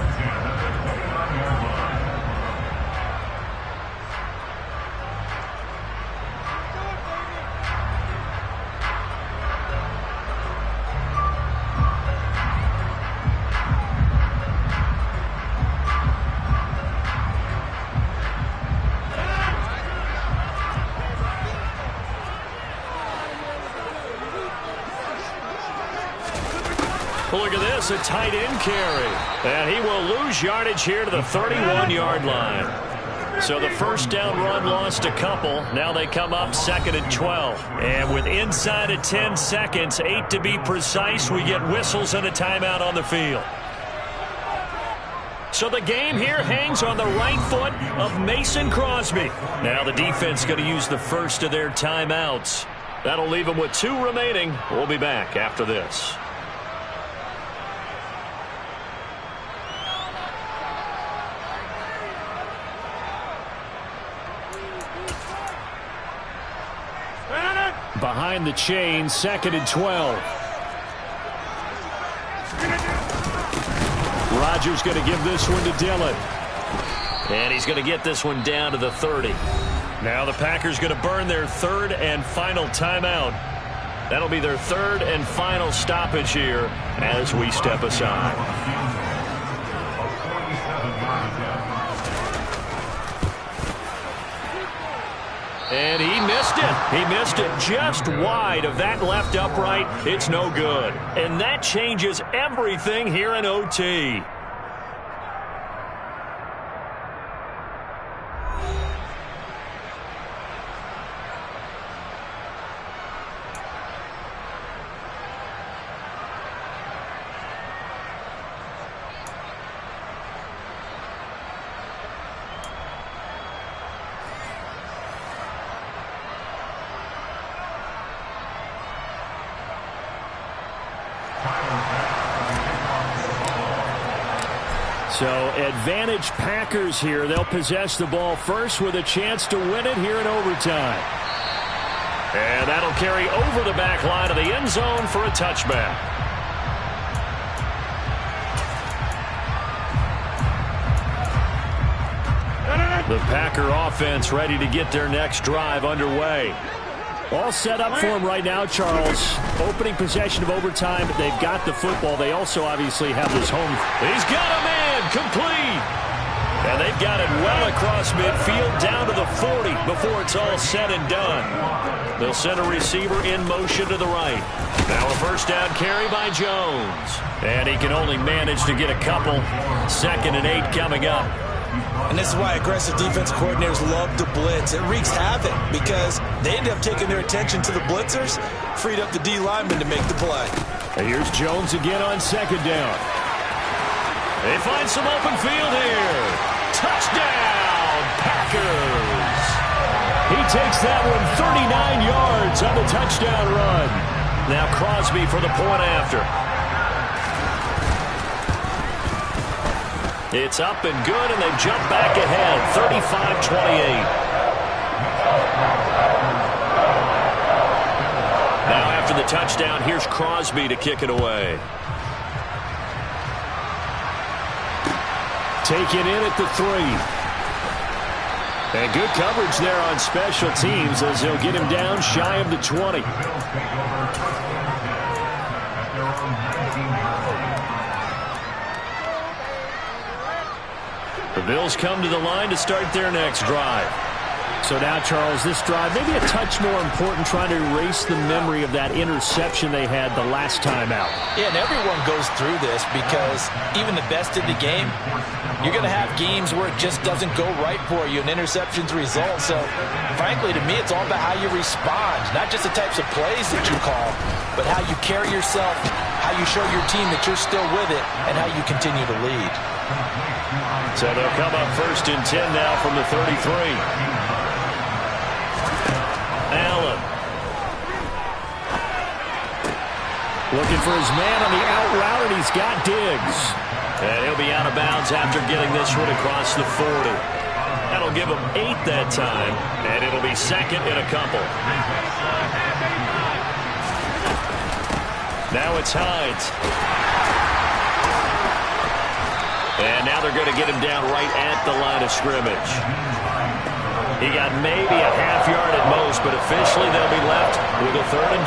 Look at this, a tight end carry. And he will lose yardage here to the 31-yard line. So the first down run lost a couple. Now they come up 2nd and 12. And with inside of 10 seconds, 8 to be precise, we get whistles and a timeout on the field. So the game here hangs on the right foot of Mason Crosby. Now the defense going to use the first of their timeouts. That'll leave them with 2 remaining. We'll be back after this. Behind the chain, 2nd and 12. Rodgers going to give this one to Dillon. And he's going to get this one down to the 30. Now the Packers going to burn their 3rd and final timeout. That'll be their 3rd and final stoppage here as we step aside. And he missed it. He missed it just wide of that left upright. It's no good. And that changes everything here in OT. So advantage Packers here. They'll possess the ball first with a chance to win it here in overtime. And that'll carry over the back line of the end zone for a touchback. The Packer offense ready to get their next drive underway. All set up for him right now, Charles. Opening possession of overtime. They've got the football. They also obviously have this home. He's got a man complete. And they've got it well across midfield down to the 40 before it's all said and done. They'll send a receiver in motion to the right. Now a first down carry by Jones. And he can only manage to get a couple. 2nd and 8 coming up. And this is why aggressive defense coordinators love to blitz. It wreaks havoc because they end up taking their attention to the blitzers, freed up the D lineman to make the play. And here's Jones again on 2nd down. They find some open field here. Touchdown, Packers. He takes that one 39 yards on the touchdown run. Now Crosby for the point after. It's up and good, and they've jumped back ahead, 35-28. Now after the touchdown, here's Crosby to kick it away. Taken in at the 3. And good coverage there on special teams as they'll get him down shy of the 20. The Bills come to the line to start their next drive. So now, Charles, this drive maybe a touch more important, trying to erase the memory of that interception they had the last time out. Yeah, and everyone goes through this because even the best in the game, you're going to have games where it just doesn't go right for you and interceptions result. So, frankly, to me, it's all about how you respond, not just the types of plays that you call, but how you carry yourself, how you show your team that you're still with it, and how you continue to lead. So they'll come up 1st and 10 now from the 33. Allen. Looking for his man on the out route, and he's got Diggs. And he'll be out of bounds after getting this one across the 40. That'll give him 8 that time, and it'll be 2nd and a couple. Now it's Hines. And now they're going to get him down right at the line of scrimmage. He got maybe a half yard at most, but officially they'll be left with a 3rd and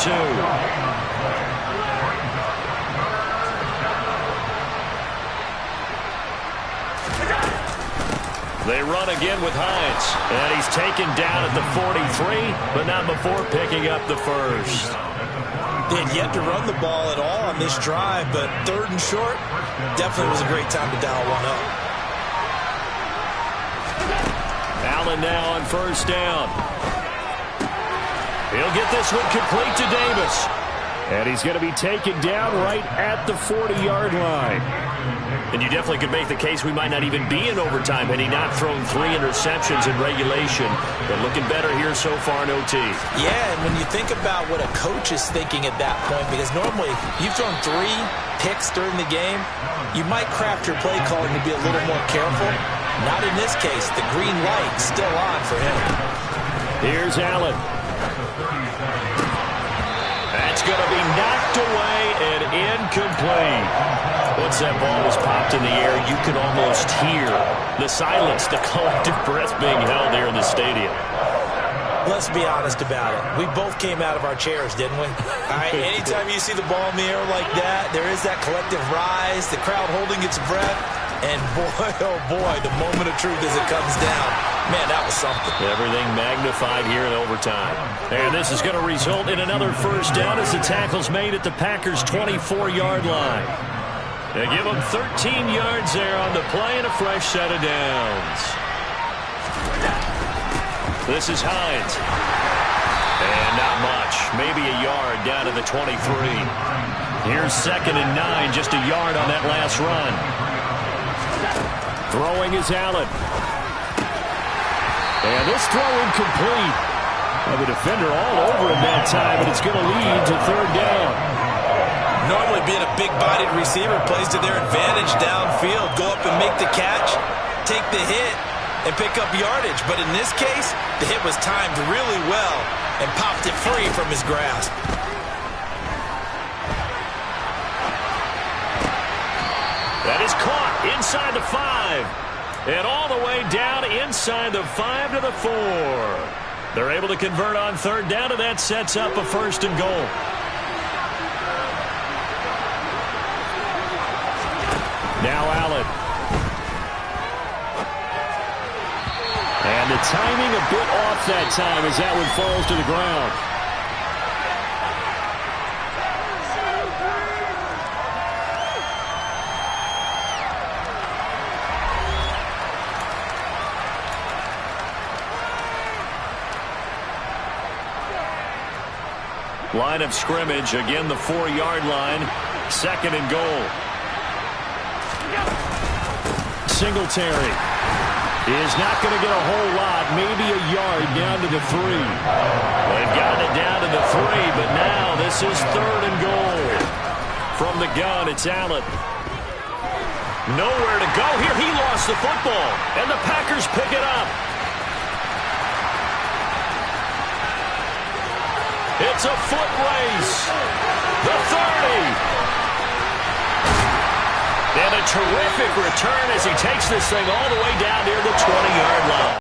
2. They run again with Hines. And he's taken down at the 43, but not before picking up the first. They had yet to run the ball at all on this drive, but 3rd and short definitely was a great time to dial one up. Allen now on 1st down. He'll get this one complete to Davis. And he's going to be taken down right at the 40-yard line. And you definitely could make the case we might not even be in overtime had he not thrown 3 interceptions in regulation. But looking better here so far in OT. Yeah, and when you think about what a coach is thinking at that point, because normally you've thrown 3 picks during the game, you might craft your play calling to be a little more careful. Not in this case. The green light still on for him. Here's Allen. That's going to be knocked away and incomplete. Once that ball was popped in the air, you could almost hear the silence, the collective breath being held here in the stadium. Let's be honest about it. We both came out of our chairs, didn't we? All right, anytime you see the ball in the air like that, there is that collective rise, the crowd holding its breath, and boy, oh boy, the moment of truth as it comes down. Man, that was something. Everything magnified here in overtime. And this is going to result in another first down as the tackle's made at the Packers' 24-yard line. They give them 13 yards there on the play and a fresh set of downs. This is Hines. And not much. Maybe a yard down to the 23. Here's 2nd and 9, just a yard on that last run. Throwing is Allen. And this throw incomplete. And the defender all over him that time, and it's going to lead to 3rd down. Normally being a big-bodied receiver plays to their advantage downfield. Go up and make the catch, take the hit, and pick up yardage. But in this case, the hit was timed really well and popped it free from his grasp. That is caught inside the 5. And all the way down inside the 5 to the 4. They're able to convert on third down, and that sets up a 1st and goal. Now Allen. And the timing a bit off that time as that one falls to the ground. Line of scrimmage, again the 4-yard line, 2nd and goal. Singletary is not going to get a whole lot, maybe a yard down to the 3. They've gotten it down to the 3, but now this is 3rd and goal. From the gun, it's Allen. Nowhere to go here. He lost the football, and the Packers pick it up. It's a foot race. The 30. And a terrific return as he takes this thing all the way down near the 20-yard line.